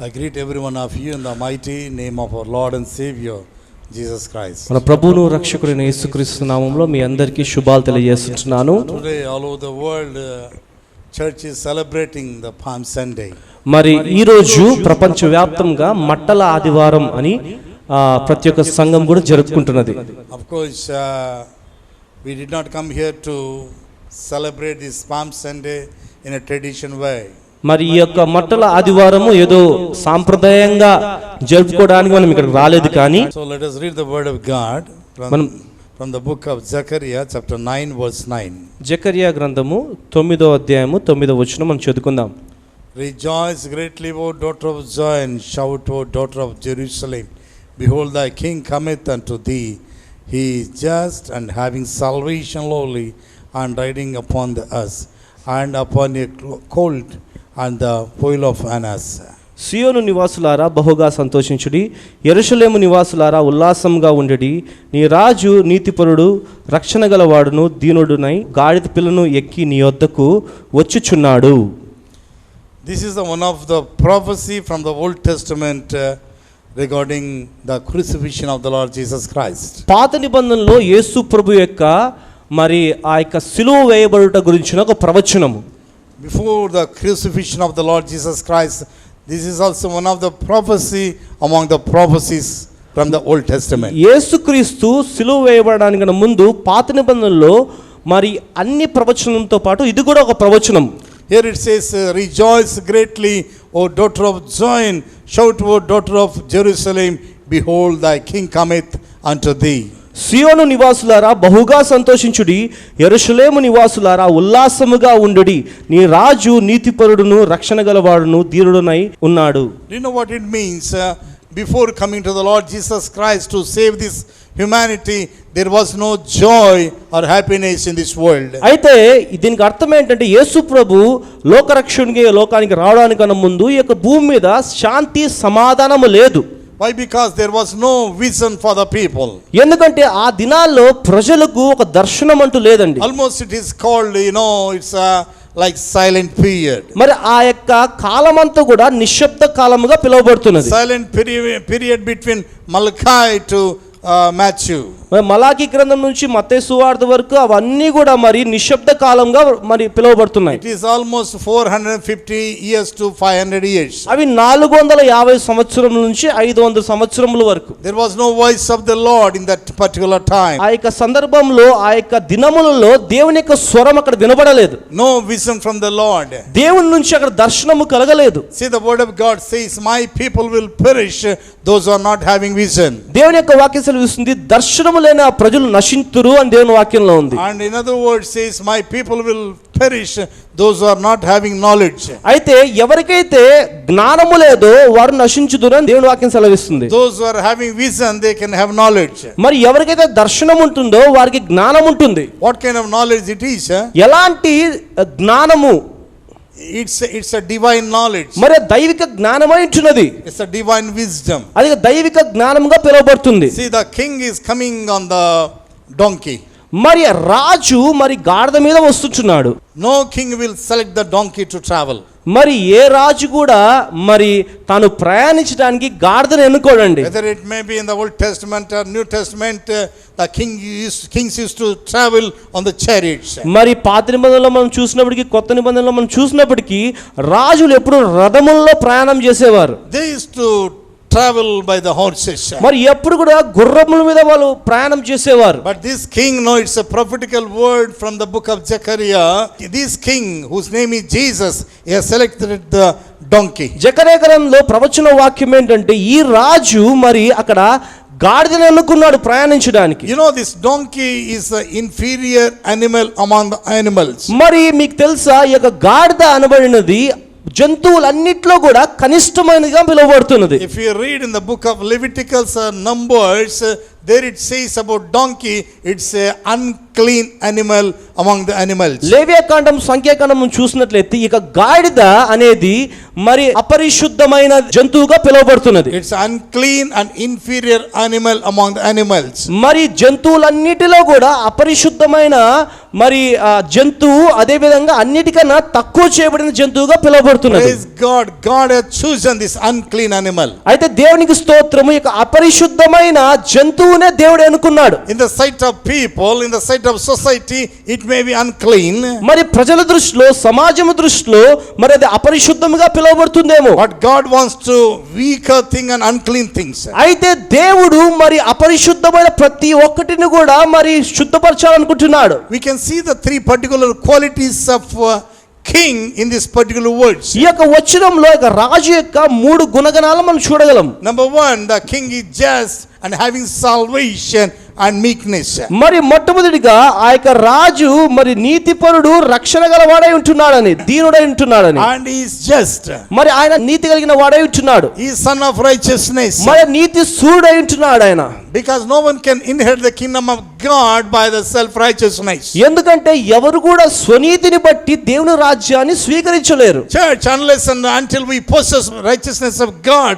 I greet every one of you in the mighty name of our Lord and Savior Jesus Christ. మన ప్రభువును రక్షకుడైన యేసుక్రీస్తు నామములో మీ అందరికీ శుభాలు తెలియజేస్తున్నాను. Today all over the world church is celebrating the Palm Sunday. మరి ఈ రోజు ప్రపంచవ్యాప్తంగా మట్టల ఆదివారం అని ప్రతి ఒక్క సంఘం కూడా జరుపుకుంటున్నది. Of course we did not come here to celebrate this Palm Sunday in a traditional way. మరి ఈ యొక్క మట్టల ఆదివారము ఏదో సాంప్రదాయంగా జరుపుకోవడానికి మనం ఇక్కడికి రాలేదు కానీ So let us read the word of God from the book of Zechariah chapter 9 verse 9. జకర్యా గ్రంథము 9వ అధ్యాయము 9వ వచనం మనం చదువుకుందాం. Rejoice greatly, O daughter of Zion, shout, O daughter of Jerusalem, behold thy king cometh unto thee, he is just and having salvation lowly, and riding upon the ass, and upon a colt, and the foal of an ass. సియోను నివాసులారా బహుగా సంతోషించుడి, యెరూషలేము నివాసులారా ఉల్లాసంగా ఉండుడి. నీ రాజు నీతిపరుడు, రక్షణ గలవాడును, దీనుడునై గాడిద పిల్లను ఎక్కి నీ యొద్దకు వచ్చుచున్నాడు. This is one of the prophecy from the Old Testament regarding the crucifixion of the Lord Jesus Christ. పాత నిబంధనలో యేసు ప్రభు యొక్క మరి ఆ యొక్క సిలువ వేయబడుట గురించిన ఒక ప్రవచనము. Before the crucifixion of the Lord Jesus Christ, this is also one of the prophecy among the prophecies from the Old Testament. యేసుక్రీస్తు సిలువ వేయబడడానికి ముందు పాత నిబంధనలో మరి అన్ని ప్రవచనంతో పాటు ఇది కూడా ఒక ప్రవచనం. Here it says, rejoice greatly, O daughter of Zion, shout, O daughter of Jerusalem, behold thy king cometh unto thee. సియోను నివాసులారా బహుగా సంతోషించుడి, యెరూషలేము నివాసులారా ఉల్లాసముగా ఉండుడి. నీ రాజు నీతిపరుడును, రక్షణ గలవాడును, ధీరుడునై ఉన్నాడు. Do you know what it means? Before coming to the Lord Jesus Christ to save this humanity, there was no joy or happiness in this world. అయితే దీనికి అర్థం ఏంటంటే యేసు ప్రభు లోకరక్షకునిగా లోకానికి రావడానికన్నా ముందు ఈ యొక్క భూమి మీద శాంతి సమాధానము లేదు. Why? Because there was no vision for the people. ఎందుకంటే ఆ దినాల్లో ప్రజలకు ఒక దర్శనం అంటూ లేదండి. Almost it is called, it's like silent period. మరి ఆ యొక్క కాలమంతా కూడా నిశ్శబ్ద కాలముగా పిలువబడుతున్నది. Silent period between Malachi to Matthew. మలాకి గ్రంథం నుంచి మత్తయి సువార్త వరకు అవన్నీ కూడా మరి నిశ్శబ్ద కాలంగా మరి పిలువబడుతున్నాయి. It is almost 450 years to 500 years. అవి 450 సంవత్సరముల నుంచి 500 సంవత్సరముల వరకు. There was no voice of the Lord in that particular time. ఆ యొక్క సందర్భంలో ఆ యొక్క దినములలో దేవుని యొక్క స్వరం అక్కడ వినబడలేదు. No vision from the Lord. దేవుని నుంచి అక్కడ దర్శనము కలగలేదు. See, the word of God says, my people will perish, those who are not having vision. దేవుని యొక్క వాక్యం సెలవిస్తుంది, దర్శనము లేని ఆ ప్రజలు నశింతురు అని దేవుని వాక్యంలో ఉంది. And in other words says, my people will perish, those who are not having knowledge. అయితే ఎవరికైతే జ్ఞానము లేదో వారు నశించుదురు అని దేవుని వాక్యం సెలవిస్తుంది. Those who are having vision, they can have knowledge. మరి ఎవరికైతే దర్శనం ఉంటుందో వారికి జ్ఞానం ఉంటుంది. What kind of knowledge it is? ఎలాంటి జ్ఞానము? It's a divine knowledge. మరి దైవిక జ్ఞానమై ఉంటున్నది. It's a divine wisdom. అది దైవిక జ్ఞానముగా పిలువబడుతుంది. See, the king is coming on the donkey. మరి రాజు మరి గాడిద మీద వస్తున్నాడు. No king will select the donkey to travel. మరి ఏ రాజు కూడా మరి తాను ప్రయాణించడానికి గాడిదను ఎన్నుకోడండి. Whether it may be in the Old Testament or New Testament, the kings used to travel on the chariots. మరి పాత నిబంధనలో మనం చూసినప్పటికీ కొత్త నిబంధనలో మనం చూసినప్పటికీ రాజులు ఎప్పుడు రథముల్లో ప్రయాణం చేసేవారు. They used to travel by the horses. మరి ఎప్పుడు కూడా గుర్రముల మీద వాళ్ళు ప్రయాణం చేసేవారు. But this king, it's a prophetical word from the book of Zechariah. This king, whose name is Jesus, he has selected the donkey. జకర్యా గ్రంథంలో ప్రవచన వాక్యం ఏంటంటే ఈ రాజు మరి అక్కడ గాడిదను ఎన్నుకున్నాడు ప్రయాణించడానికి. This donkey is the inferior animal among the animals. మరి మీకు తెలుసా ఈ యొక్క గాడిద అనబడినది జంతువులన్నిట్లో కూడా కనిష్టమైనదిగా పిలువబడుతున్నది. If you read in the book of Leviticus, Numbers, there it says about donkey, it's a unclean animal among the animals. లేవ్యకాండం సంఖ్యాకాండం చూసినట్లయితే ఇక గాడిద అనేది మరి అపరిశుద్ధమైన జంతువుగా పిలువబడుతున్నది. It's unclean and inferior animal among the animals. మరి జంతువులన్నిటిలో కూడా అపరిశుద్ధమైన మరి జంతువు అదే విధంగా అన్నిటికన్నా తక్కువ చేయబడిన జంతువుగా పిలువబడుతున్నది. Praise God, God has chosen this unclean animal. అయితే దేవునికి స్తోత్రము, ఇక అపరిశుద్ధమైన జంతువునే దేవుడు ఎన్నుకున్నాడు. In the sight of people, in the sight of society, it may be unclean. మరి ప్రజల దృష్టిలో, సమాజం దృష్టిలో మరి అది అపరిశుద్ధంగా పిలువబడుతుందేమో. But God wants to weaker thing and unclean things. అయితే దేవుడు మరి అపరిశుద్ధమైన ప్రతి ఒక్కటిని కూడా మరి శుద్ధపరచాలనుకుంటున్నాడు. We can see the three particular qualities of king in this particular words. ఈ యొక్క వచనంలో ఇక రాజు యొక్క 3 గుణగణాలు మనం చూడగలం. Number 1, the king is just and having salvation and meekness. మరి మొట్టమొదటిగా ఆ యొక్క రాజు మరి నీతిపరుడు, రక్షణ గలవాడై ఉంటున్నాడని, దీనుడై ఉంటున్నాడని. And he is just. మరి ఆయన నీతి కలిగిన వాడై ఉంటున్నాడు. He is son of righteousness. మరి నీతి సూర్యుడై ఉంటున్నాడు ఆయన. Because no one can inherit the kingdom of God by the self righteousness. ఎందుకంటే ఎవరు కూడా స్వనీతిని బట్టి దేవుని రాజ్యాన్ని స్వీకరించలేరు. Church, unless and until we possess righteousness of God,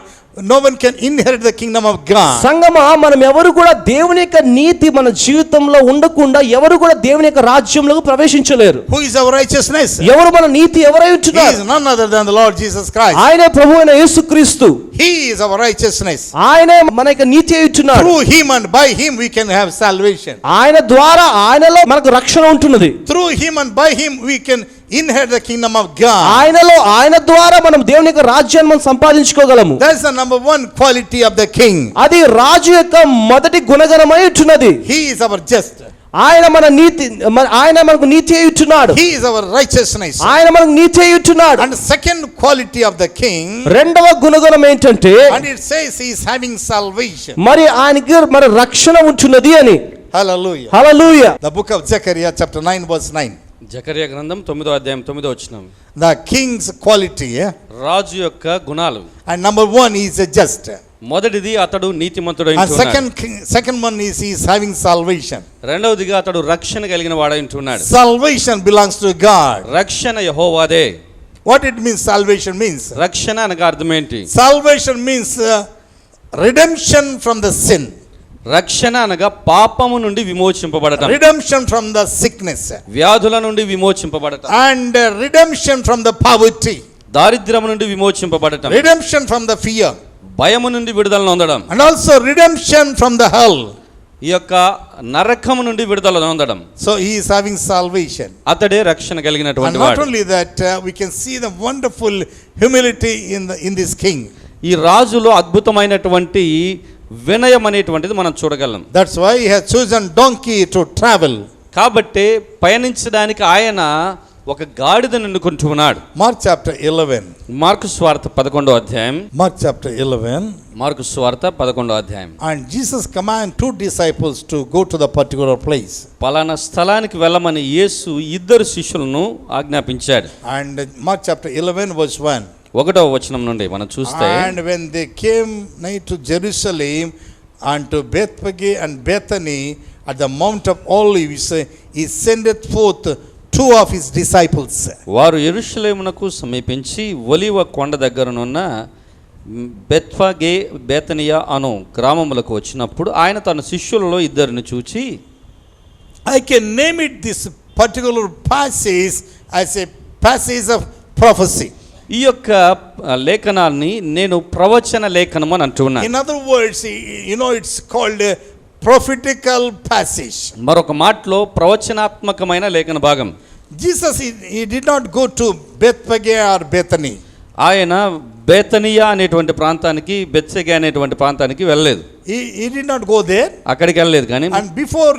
no one can inherit the kingdom of God. సంగమా, మనం ఎవరు కూడా దేవుని యొక్క నీతి మన జీవితంలో ఉండకుండా ఎవరు కూడా దేవుని యొక్క రాజ్యంలోకి ప్రవేశించలేరు. Who is our righteousness? ఎవరు మన నీతి ఎవరై He ఉంటున్నారు? is none other than the Lord Jesus Christ. ఆయనే ప్రభువైన యేసుక్రీస్తు. He is our righteousness. ఆయనే మన యొక్క నీతి అయి ఉంటున్నాడు. Through him and by him we can have salvation. ఆయన ద్వారా, ఆయనలో మనకు రక్షణ ఉంటున్నది. Through him and by him we can inherit the kingdom of God. ఆయనలో, ఆయన ద్వారా మనం దేవుని యొక్క రాజ్యాన్ని మనం సంపాదించుకోగలము. That's the number 1 quality of the king. అది రాజు యొక్క మొదటి గుణగణమై ఉంటున్నది. He is our just. ఆయన మన నీతి, ఆయన మనకు నీతి అయి ఉంటున్నాడు. He is our righteousness. ఆయన మనకు నీతి అయి ఉంటున్నాడు. And the second quality of the king, రెండవ గుణగణం ఏంటంటే, and it says he is having salvation. మరి ఆయనకి మరి రక్షణ ఉంటున్నది అని. Hallelujah. Hallelujah. The book of Zechariah chapter 9 verse 9. జకర్యా గ్రంథం 9వ అధ్యాయం 9వ వచనం. The king's quality, రాజు యొక్క గుణాలు. and number 1 is a just. మొదటిది అతడు నీతిమంతుడై And ఉంటున్నాడు. second one is he is having salvation. రెండవదిగా అతడు రక్షణ కలిగిన వాడై ఉంటున్నాడు. Salvation belongs to God. రక్షణ యెహోవాదే. What it means, salvation means? రక్షణ అనగా అర్థం ఏంటి? Salvation means redemption from the sin. రక్షణ అనగా పాపము నుండి విమోచింపబడటం, Redemption from the sickness. వ్యాధుల నుండి విమోచింపబడటం, And redemption from the poverty. దారిద్ర్యము నుండి విమోచింపబడటం, Redemption from the fear. భయము నుండి విడుదల పొందడం, And also redemption from the hell. ఈ యొక్క నరకము నుండి విడుదల పొందడం. So he is having salvation. అతడే రక్షణ And కలిగినటువంటి not వాడు. only that, we can see the wonderful humility in this king. ఈ రాజులో అద్భుతమైనటువంటి వినయం అనేటువంటిది మనం చూడగలం. That's why he has chosen donkey to travel. కాబట్టి పయనించడానికి ఆయన ఒక గాడిదను ఎన్నుకుంటున్నాడు. Mark chapter 11. మార్కు సువార్త 11వ అధ్యాయం. Mark chapter 11. మార్కు సువార్త 11వ అధ్యాయం. And Jesus commanded 2 disciples to go to the particular place. పలానా స్థలానికి వెళ్ళమని యేసు 2 శిష్యులను ఆజ్ఞాపించాడు. And Mark chapter 11 verse 1. 1వ వచనం నుండి మనం చూస్తే, And when they came nigh to Jerusalem and to Bethphage and Bethany at the Mount of Olives, he sendeth forth 2 of his disciples. వారు యెరూషలేమునకు సమీపించి ఒలీవ కొండ దగ్గరనున్న బెత్ఫగే బేతనియా అను గ్రామములకు వచ్చినప్పుడు ఆయన తన శిష్యులలో 2 చూచి, I can name it this particular passage as a passage of prophecy. ఈ యొక్క లేఖనాన్ని నేను ప్రవచన లేఖనం అని అంటున్నాను. In other words, it's called a prophetical passage. మరొక మాటలో ప్రవచనాత్మకమైన లేఖన భాగం. Jesus, he did not go to Bethphage or Bethany. ఆయన బేతనియా అనేటువంటి ప్రాంతానికి, బెత్సెగే అనేటువంటి ప్రాంతానికి వెళ్ళలేదు. He did not go there. అక్కడికి వెళ్ళలేదు. కానీ And before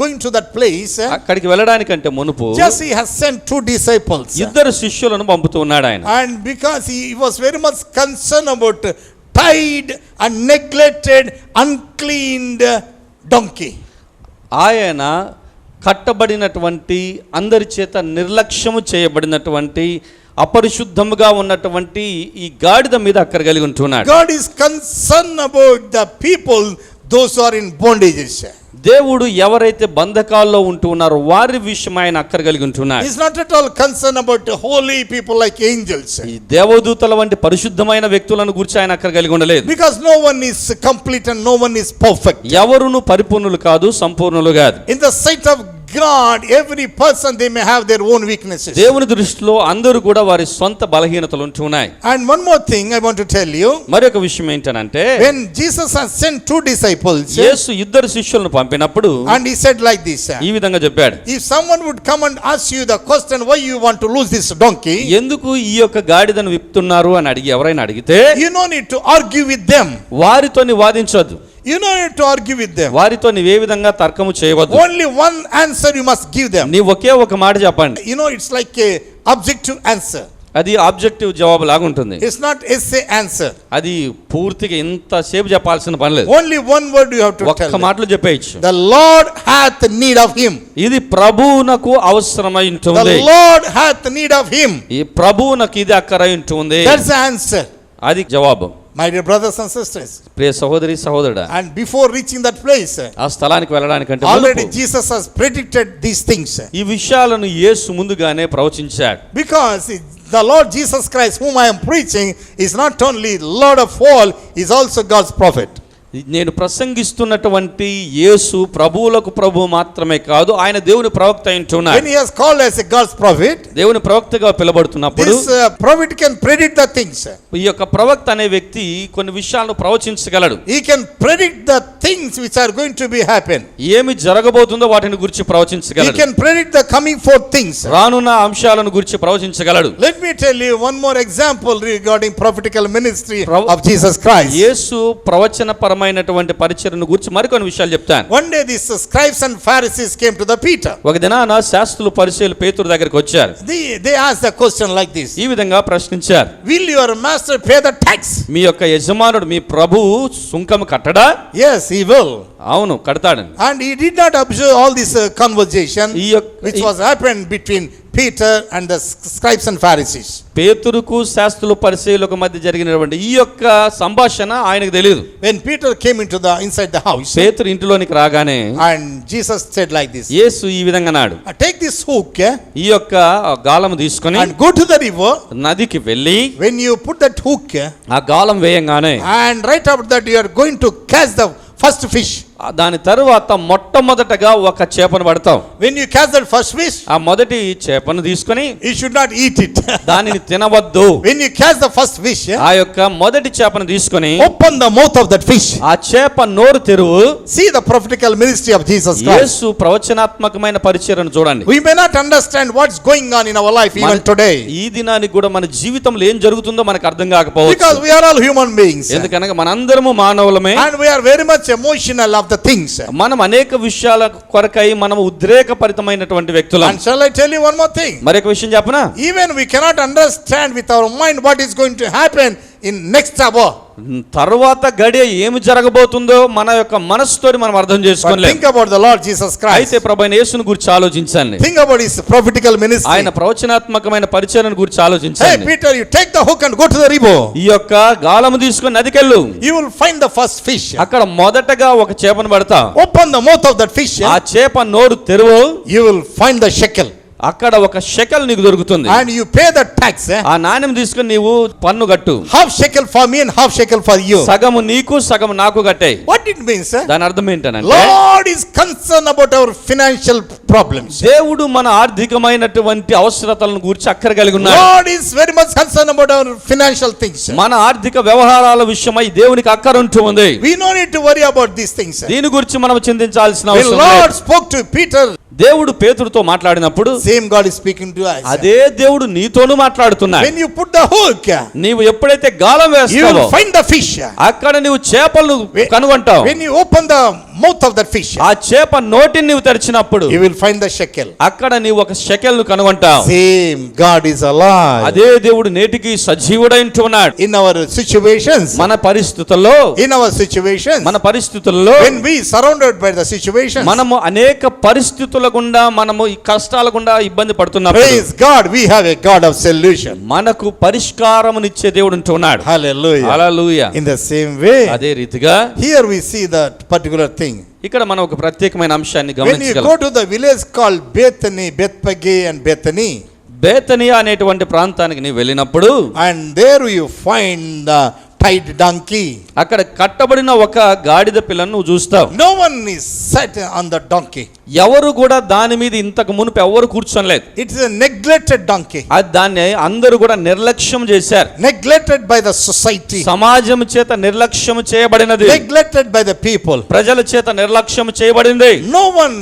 going to that place, అక్కడికి వెళ్ళడానికంటే మునుపు just he has sent 2 disciples. 2 శిష్యులను పంపుతూ ఉన్నాడు ఆయన. And because he was very much concerned about tied and neglected, uncleaned donkey. ఆయన కట్టబడినటువంటి, అందరి చేత నిర్లక్ష్యము చేయబడినటువంటి, అపరిశుద్ధముగా ఉన్నటువంటి ఈ గాడిద మీద అక్కర కలిగి ఉంటున్నాడు. God is concerned about the people those who are in bondages. దేవుడు ఎవరైతే బంధకాల్లో ఉంటూ ఉన్నారో వారి విషయం ఆయన అక్కర కలిగి ఉంటున్నాడు. He's not at all concerned about holy people like angels. ఈ దేవదూతల వంటి పరిశుద్ధమైన వ్యక్తులను గురించి ఆయన అక్కర కలిగి ఉండలేదు. Because no one is complete and no one is perfect. ఎవరును పరిపూర్ణులు కాదు, సంపూర్ణులు కాదు. In the sight of God, every person they may have their own weaknesses. దేవుని దృష్టిలో అందరూ కూడా వారి సొంత బలహీనతలు ఉంటున్నాయి. And one more thing I want to tell you. మరొక విషయం ఏంటంటే, when Jesus has sent two disciples, యేసు ఇద్దరు శిష్యులను పంపినప్పుడు and he said like this, ఈ విధంగా చెప్పాడు, if someone would come and ask you the question why you want to lose this donkey, ఎందుకు ఈ యొక్క గాడిదను విప్పుతున్నారు అని అడిగి ఎవరైనా అడిగితే, you no need to argue with them. వారితో వాదించొద్దు. You no need to argue with them. వారితో ఏ విధంగా తర్కము చేయవద్దు. Only one answer you must give them. నీ ఒకే ఒక మాట చెప్పండి. You know, it's like a objective answer. అది ఆబ్జెక్టివ్ జవాబు లాగా ఉంటుంది. It's not essay answer. అది పూర్తిగా ఇంతసేపు చెప్పాల్సిన పని లేదు. Only one word you have to tell ఒక్క them. మాటలో చెప్పేయచ్చు. The Lord hath need of him. ఇది ప్రభువునకు అవసరమై ఉంటుంది. The Lord hath need of him. ఈ ప్రభువునకు ఇది అక్కరై ఉంటుంది. That's the answer. అది జవాబు. My dear brothers and sisters. ప్రియ సహోదరి సహోదరుడా, And before reaching that place, ఆ స్థలానికి వెళ్ళడానికంటే already మునుపు Jesus has predicted these things. ఈ విషయాలను యేసు ముందుగానే ప్రవచించాడు. Because the Lord Jesus Christ whom I am preaching is not only Lord of all, he is also God's prophet. నేను ప్రసంగిస్తున్నటువంటి యేసు ప్రభువులకు ప్రభు మాత్రమే కాదు, ఆయన దేవుని ప్రవక్త అంటున్నాడు. When he has called as a God's prophet, దేవుని ప్రవక్తగా పిలువబడుతున్నప్పుడు this prophet can predict the things. ఈ యొక్క ప్రవక్త అనే వ్యక్తి కొన్ని విషయాలను ప్రవచించగలడు. He can predict the things which are going to be happen. ఏమి జరగబోతుందో వాటిని గురించి He ప్రవచించగలడు. can predict the coming forth things. రానున్న అంశాలను గురించి ప్రవచించగలడు. Let me tell you one more example regarding prophetical ministry of Jesus Christ. యేసు ప్రవచనపరమైనటువంటి పరిచర్యను గురించి మరికొన్ని విషయాలు చెప్తాను. One day these scribes and Pharisees came to the Peter. ఒక దినాన శాస్త్రులు పరిచయులు పేతురు దగ్గరికి వచ్చారు. They asked the question like this. ఈ విధంగా ప్రశ్నించారు, Will your master pay the tax? మీ యొక్క యజమానుడు మీ ప్రభువు సుంకము కట్టడా? Yes, he will. అవును, కడతాడని. And he did not observe all this conversation which was happened between Peter and the scribes and Pharisees. పేతురుకు శాస్త్రులు పరిచయులకు మధ్య జరిగినటువంటి ఈ యొక్క సంభాషణ ఆయనకు తెలియదు. When Peter came into inside the house, పేతురు ఇంటిలోనికి రాగానే and Jesus said like this. యేసు ఈ విధంగా అన్నాడు, Take this hook ఈ యొక్క గాలము తీసుకొని and go to the river. నదికి వెళ్ళి When you put that hook ఆ గాలం వేయంగానే and right after that you are going to catch the first fish. దాని తరువాత మొట్టమొదటగా ఒక చేపను పడతావు. When you catch that first fish, ఆ మొదటి చేపను తీసుకొని you should not eat it. దానిని తినవద్దు. When you catch the first fish, ఆ యొక్క మొదటి చేపను తీసుకొని open the mouth of that fish. ఆ చేప నోరు తెరువు. See the prophetical ministry of Jesus Christ. యేసు ప్రవచనాత్మకమైన పరిచర్యను చూడండి. We may not understand what's going on in our life even today. ఈ దినానికి కూడా మన జీవితంలో ఏం జరుగుతుందో మనకు అర్థం కాకపోవచ్చు. Because we are all human beings. ఎందుకనగా మనందరము మానవులమే. And we are very much emotional of the things. మనం అనేక విషయాల కొరకై మనం ఉద్రేకపరితమైనటువంటి వ్యక్తులం. And shall I tell you one more thing? మరొక విషయం చెప్పనా? Even we cannot understand with our mind what is going to happen in next hour. తర్వాత గడియ ఏమి జరగబోతుందో మన యొక్క మనసుతో మనం అర్థం But చేసుకోలేం. think about the Lord Jesus Christ. అయితే ప్రభువైన యేసును గురించి ఆలోచించండి. Think about his prophetical ministry. ఆయన ప్రవచనాత్మకమైన పరిచర్యను గురించి Hey ఆలోచించండి. Peter, you take the hook and go to the river. ఈ యొక్క గాలము తీసుకొని నదికెళ్ళు. You will find the first fish. అక్కడ మొదటగా ఒక చేపను పడతా. Open the mouth of that fish. ఆ చేప నోరు తెరువు. You will find the shekel. అక్కడ ఒక షెకెల్ నీకు దొరుకుతుంది. And you pay the tax. ఆ నాణ్యం తీసుకొని నీవు పన్ను కట్టు. Half shekel for me and half shekel for you. సగము నీకు సగము నాకు కట్టే. What it means? దాని అర్థం ఏంటనంటే, Lord is concerned about our financial problems. దేవుడు మన ఆర్థికమైనటువంటి అవసరతలను గురించి అక్కర కలిగి ఉన్నాడు. Lord is very much concerned about our financial things. మన ఆర్థిక వ్యవహారాల విషయమై దేవునికి అక్కర ఉంటుంది. We no need to worry about these things. దీని గురించి మనం చింతించాల్సిన When అవసరం Lord లేదు. spoke to Peter, దేవుడు పేతురుతో మాట్లాడినప్పుడు same God is speaking to us. అదే దేవుడు నీతోనూ మాట్లాడుతున్నాడు. When you put the hook, నీవు ఎప్పుడైతే గాలం you వేస్తావో will find the fish. అక్కడ నీవు చేపలను కనుగొంటావు. When you open the mouth of that fish, ఆ చేప నోటిని నీవు తెరిచినప్పుడు you will find the shekel. అక్కడ నీవు ఒక షెకెల్ను కనుగొంటావు. Same God is alive. అదే దేవుడు నేటికి సజీవుడై ఉంటున్నాడు. In our situations, మన పరిస్థితుల్లో మన పరిస్థితుల్లో when we surrounded by the situations, మనము అనేక పరిస్థితుల గుండా మనము ఈ కష్టాల గుండా ఇబ్బంది పడుతున్నప్పుడు, praise God, we have a God of solution. మనకు పరిష్కారమునిచ్చే దేవుడు ఉంటున్నాడు. Hallelujah. Hallelujah. In the same way, అదే రీతిగా here we see that particular thing. ఇక్కడ మనం ఒక ప్రత్యేకమైన అంశాన్ని When you గమనించగలం. go to the village called Bethany, Bethpage and Bethany, Bethany అనేటువంటి ప్రాంతానికి నీవు వెళ్ళినప్పుడు, and there you find the tied donkey. అక్కడ కట్టబడిన ఒక గాడిద పిల్లను నువ్వు చూస్తావు. No one is sat on the donkey. ఎవరు కూడా దాని మీద ఇంతకు మునుపు ఎవరు కూర్చోలేదు. It is a neglected donkey. దాన్ని అందరూ కూడా నిర్లక్ష్యం చేశారు. Neglected by the society. సమాజం చేత నిర్లక్ష్యం చేయబడినది. Neglected by the people. ప్రజల చేత నిర్లక్ష్యం చేయబడింది. No one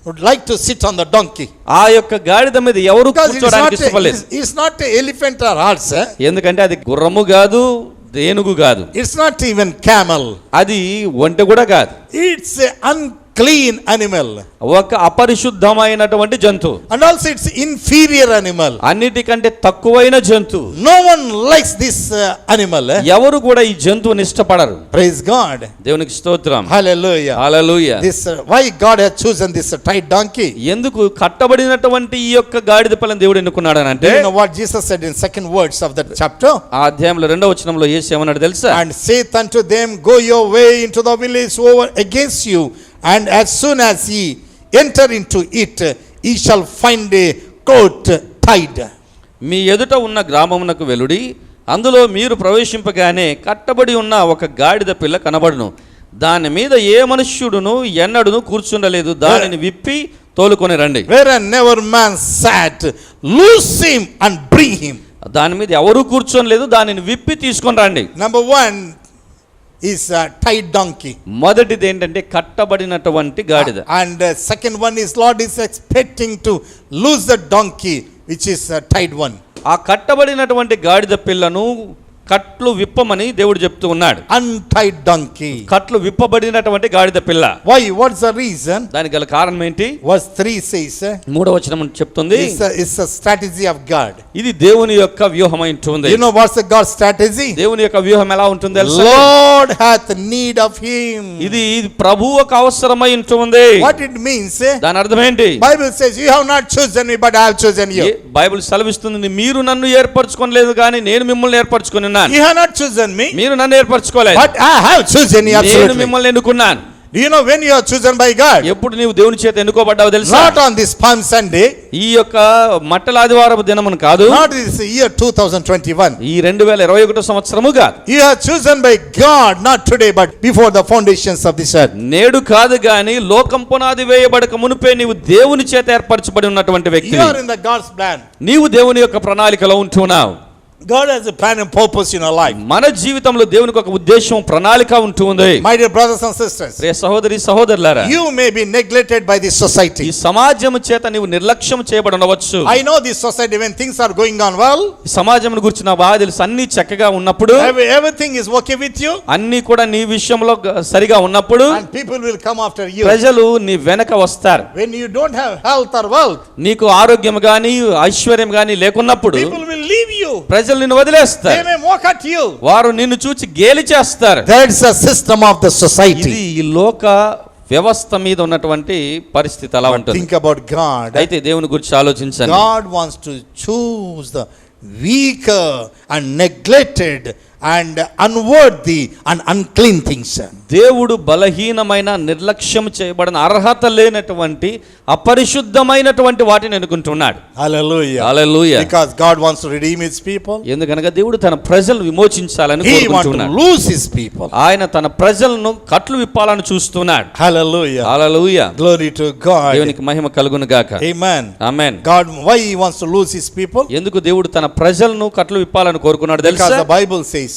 would like to sit on the donkey. ఆ యొక్క గాడిద మీద ఎవరు Because కూర్చోడానికి ఇష్టపడలేదు. it's not an elephant or horse. ఎందుకంటే అది గుర్రము కాదు, ఏనుగు కాదు, It's not even camel. అది ఒంటె కూడా కాదు. It's an unclean animal. ఒక అపరిశుద్ధమైనటువంటి జంతువు. And also it's inferior animal. అన్నిటికంటే తక్కువైన జంతువు. No one likes this animal. ఎవరు కూడా ఈ జంతువుని ఇష్టపడరు. Praise God. దేవునికి స్తోత్రం. Hallelujah. Hallelujah. This why God has chosen this tied donkey. ఎందుకు కట్టబడినటువంటి ఈ యొక్క గాడిద పిల్లని దేవుడు ఎన్నుకున్నాడు అని అంటే, You know what Jesus said in second words of that chapter? ఆ అధ్యాయంలో 2వ వచనంలో యేసు ఏమన్నాడు తెలుసా? And saith unto them, go your way into the village over against you, and as soon as ye enter into it, ye shall find a colt tied. మీ ఎదుట ఉన్న గ్రామమునకు వెలుడి, అందులో మీరు ప్రవేశింపగానే కట్టబడి ఉన్న ఒక గాడిద పిల్ల కనబడును. దాని మీద ఏ మనుష్యుడును ఎన్నడును కూర్చుండలేదు. దానిని విప్పి తోలుకొని రండి. Wherein never man sat, loose him and bring him. దాని మీద ఎవరు కూర్చోలేదు, దానిని విప్పి తీసుకొని రండి. Number one is a tied donkey. మొదటిది ఏంటంటే కట్టబడినటువంటి గాడిద. And second one is Lord is expecting to lose the donkey, which is a tied one. ఆ కట్టబడినటువంటి గాడిద పిల్లను కట్లు విప్పమని దేవుడు చెప్తూ ఉన్నాడు. Untied donkey. కట్లు విప్పబడినటువంటి గాడిద పిల్ల. Why? What's the reason? దానికి గల కారణం ఏంటి? Verse 3 says, 3వ వచనం చెప్తుంది, it's a strategy of God. ఇది దేవుని యొక్క వ్యూహం అయి ఉంటుంది. You know what's the God's strategy? దేవుని యొక్క వ్యూహం ఎలా ఉంటుంది తెలుసా? Lord hath need of him. ఇది ప్రభువుకు అవసరమై ఉంటుంది. What it means? దాని అర్థం ఏంటి? Bible says you have not chosen me, but I have chosen you. Bible సెలవిస్తుంది, మీరు నన్ను ఏర్పరచుకోలేదు కానీ నేను మిమ్మల్ని ఏర్పరచుకొని ఉన్నాను. You have not chosen me, మీరు నన్ను ఏర్పరచుకోలేదు, but I have chosen you. నేను Absolutely. మిమ్మల్ని ఎన్నుకున్నాను. Do you know when you are chosen by God? ఎప్పుడు నీవు దేవుని చేత ఎన్నుకోబడ్డావు తెలుసా? Not on this Palm Sunday, ఈ యొక్క మట్టల ఆదివారపు దినమును కాదు, not this year 2021. ఈ 2021 సంవత్సరము కాదు. You are chosen by God not today, but before the foundations of this earth. నేడు కాదు గాని లోకం పునాది వేయబడక మునుపే నీవు దేవుని చేత ఏర్పరచబడి ఉన్నటువంటి వ్యక్తి. You are in the God's plan. నీవు దేవుని యొక్క ప్రణాళికలో ఉంటున్నావు. God has a plan and purpose in our life. మన జీవితంలో దేవునికి ఒక ఉద్దేశం, ప్రణాళిక ఉంటుంది. My dear brothers and sisters, ప్రియ సహోదరి సహోదరులారా, you may be neglected by this ఈ society. సమాజం చేత నీవు నిర్లక్ష్యం చేయబడి ఉండవచ్చు. I know this society, when things are going on well, ఈ సమాజం గురించి నా బాగా తెలుసు. అన్ని చక్కగా ఉన్నప్పుడు, everything is okay with you, అన్ని కూడా నీ విషయంలో సరిగా ఉన్నప్పుడు, and people will come after you. ప్రజలు నీ వెనక వస్తారు. When you don't have health or wealth, నీకు ఆరోగ్యం గాని ఐశ్వర్యం గాని లేకున్నప్పుడు people will leave you. ప్రజలు నిన్ను వదిలేస్తారు. They may mock at you. వారు నిన్ను చూచి గేలి చేస్తారు. That's the system of the ఇది society. ఈ లోక వ్యవస్థ మీద ఉన్నటువంటి పరిస్థితి అలా ఉంటుంది. Think about God. అయితే దేవుని గురించి ఆలోచించండి. God wants to choose the weaker and neglected and unworthy and unclean things. దేవుడు బలహీనమైన నిర్లక్ష్యం చేయబడిన అర్హత లేనటువంటి అపరిశుద్ధమైనటువంటి వాటిని ఎన్నుకుంటున్నాడు. Hallelujah. Hallelujah. Because God wants to redeem his people. ఎందుకనగా దేవుడు తన ప్రజలను విమోచించాలని He wants to కోరుకుంటున్నాడు. lose his people. ఆయన తన ప్రజలను కట్లు విప్పాలని చూస్తున్నాడు. Hallelujah. Hallelujah. Glory to God. దేవునికి మహిమ కలుగును గాక. Amen. Amen. God, why he wants to lose his people? ఎందుకు దేవుడు తన ప్రజలను కట్లు విప్పాలని కోరుకున్నాడు Because తెలుసా? the Bible says,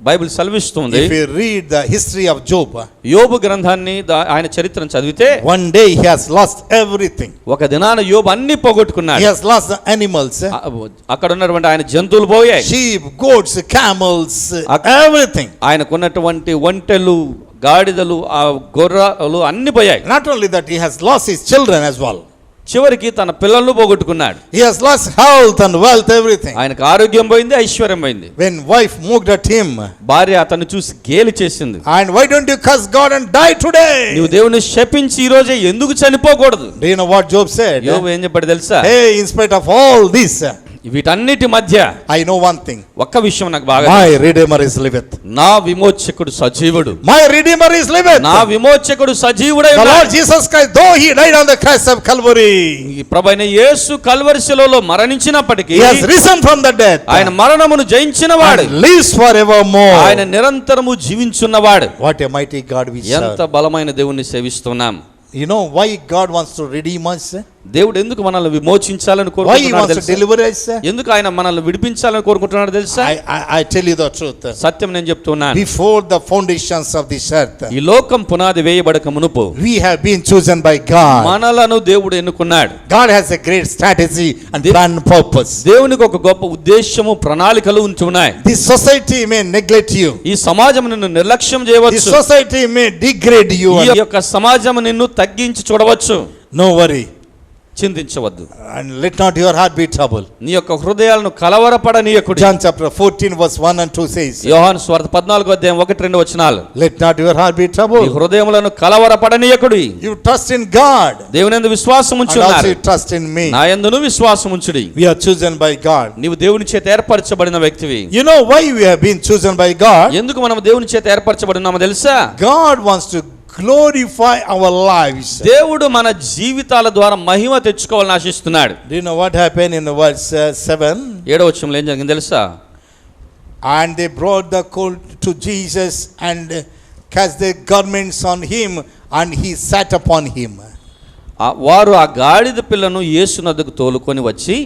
బైబిల్ సెలవిస్తుంది, if you read the history of Job, యోబు గ్రంథాన్ని ఆయన చరిత్రను చదివితే, one day he has lost everything. ఒక దినాన యోబు అన్ని పోగొట్టుకున్నాడు. He has lost the animals, అక్కడ ఉన్నటువంటి ఆయన జంతువులు పోయాయి. sheep, goats, camels, everything. ఆయనకున్నటువంటి ఒంటెలు, గాడిదలు, ఆ గొర్రెలు అన్ని పోయాయి. Not only that, he has lost his children as well. చివరికి తన పిల్లలను పోగొట్టుకున్నాడు. He has lost health and wealth, everything. ఆయనకు ఆరోగ్యం పోయింది, ఐశ్వర్యం పోయింది. When wife mocked at him, భార్య అతన్ని చూసి గేలి చేసింది. and why don't you curse God and die today? నీవు దేవుని శపించి ఈ రోజే ఎందుకు చనిపోకూడదు? Do you know what Job said? యోబు ఏం చెప్పాడు తెలుసా? Hey, in spite of all this, వీటన్నిటి మధ్య I know one thing. ఒక్క విషయం నాకు బాగా My తెలుసు. Redeemer is liveth. నా విమోచకుడు సజీవుడు. My Redeemer is liveth. నా విమోచకుడు సజీవుడై The Lord ఉన్నాడు. Jesus Christ, though he died on the cross of Calvary, ఈ ప్రభువైన యేసు కల్వరి శిలువలో మరణించినప్పటికీ he has risen from the death ఆయన మరణమును జయించిన వాడు. and lives forevermore. ఆయన నిరంతరము జీవించున్నవాడు. What a mighty God we ఎంత serve. బలమైన దేవుణ్ణి సేవిస్తున్నాం. You know why God wants to redeem us? దేవుడు ఎందుకు మనల్ని విమోచించాలని Why he కోరుకుంటున్నాడు wants to తెలుసా? deliver us? ఎందుకు ఆయన మనల్ని విడిపించాలని కోరుకుంటున్నాడు తెలుసా? I tell you the truth. సత్యం నేను చెప్తున్నాను. Before the foundations of this earth, ఈ లోకం పునాది వేయబడక మునుపు we have been chosen by God. మనలను దేవుడు ఎన్నుకున్నాడు. God has a great strategy and plan and purpose. దేవునికి ఒక గొప్ప ఉద్దేశము, ప్రణాళికలు ఉంచి ఉన్నాయి. This society may neglect you. ఈ సమాజం నిన్ను నిర్లక్ష్యం This చేయవచ్చు. society may degrade you. ఈ యొక్క సమాజం నిన్ను తగ్గించి చూడవచ్చు. No worry. చింతించవద్దు. And let not your heart be troubled. నీ యొక్క హృదయాలను కలవరపడనీయకుడి. John chapter 14 verse 1 and 2 says, యోహాను సువార్త 14వ అధ్యాయం 1-2 వచనాలు. let not your heart be నీ troubled. హృదయములను కలవరపడనీయకుడి. You trust in God దేవునియందు విశ్వాసం and also ఉంచున్నారు. you trust in me. నా యందును విశ్వాసం ఉంచుడి. We are chosen by God. నీవు దేవుని చేత ఏర్పరచబడిన వ్యక్తివి. You know why we have been chosen by God? ఎందుకు మనం దేవుని చేత ఏర్పరచబడినామో తెలుసా? God wants to glorify our lives. దేవుడు మన జీవితాల ద్వారా మహిమ తెచ్చుకోవాలని ఆశిస్తున్నాడు. Do you know what happened in verse 7? 7వ వచనంలో ఏం జరిగింది తెలుసా? And they brought the colt to Jesus and cast their garments on him, and he sat upon him. వారు ఆ గాడిద పిల్లను యేసునద్దకు తోలుకొని వచ్చి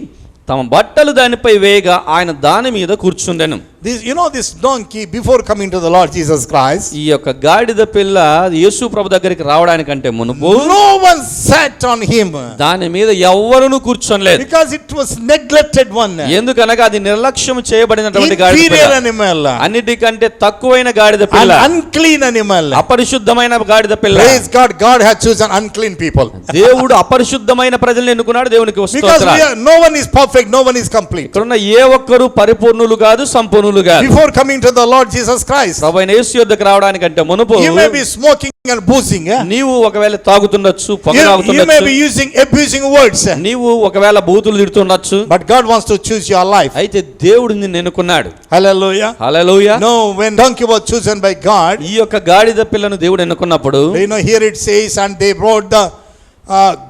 తమ బట్టలు దానిపై వేయగా ఆయన దాని మీద కూర్చుండెను. This donkey, before coming to the Lord Jesus Christ, ఈ యొక్క గాడిద పిల్ల యేసు ప్రభు దగ్గరికి రావడానికంటే మునుపు no one sat on him దాని మీద ఎవ్వరును కూర్చోలేదు. because it was neglected one. ఎందుకనగా అది నిర్లక్ష్యం చేయబడినటువంటి గాడిద Inferior పిల్ల, animal, అన్నిటికంటే తక్కువైన గాడిద an పిల్ల, unclean animal. అపరిశుద్ధమైన గాడిద పిల్ల. Praise God, God has chosen unclean people. దేవుడు అపరిశుద్ధమైన ప్రజల్ని ఎన్నుకున్నాడు. దేవునికి Because స్తోత్రాలు. no one is perfect, no one is complete. ఇక్కడున్న ఏ ఒక్కరు పరిపూర్ణులు కాదు, సంపూర్ణులు కాదు. Before coming to the Lord Jesus Christ, ప్రభువైన యేసు యొద్దకు రావడానికంటే మునుపు you may be smoking and boozing. నీవు ఒకవేళ తాగుతుండొచ్చు, పొగ You may తాగుతుండొచ్చు, be using abusing words. నీవు ఒకవేళ బూతులు తిడుతుండొచ్చు. But God wants to choose your life. అయితే దేవుడు నిన్ను ఎన్నుకున్నాడు. Hallelujah. Hallelujah. No, when donkey was chosen by God, ఈ యొక్క గాడిద పిల్లను దేవుడు ఎన్నుకున్నప్పుడు here it says, and they brought the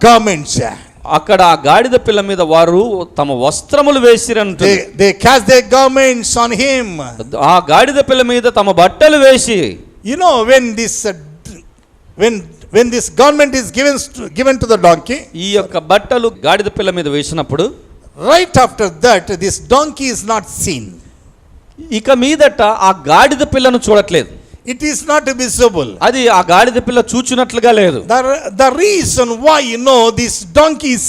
garments. అక్కడ ఆ గాడిద పిల్ల మీద వారు తమ వస్త్రములు వేసిరంటు. They cast their garments on him. ఆ గాడిద పిల్ల మీద తమ బట్టలు వేసి, You know, when this garment is given to the donkey, ఈ యొక్క బట్టలు గాడిద పిల్ల మీద వేసినప్పుడు right after that this donkey is not seen. ఇక మీదట ఆ గాడిద పిల్లను చూడట్లేదు. It is not visible. అది ఆ గాడిద పిల్ల చూచినట్లుగా లేదు. The reason why, this donkey is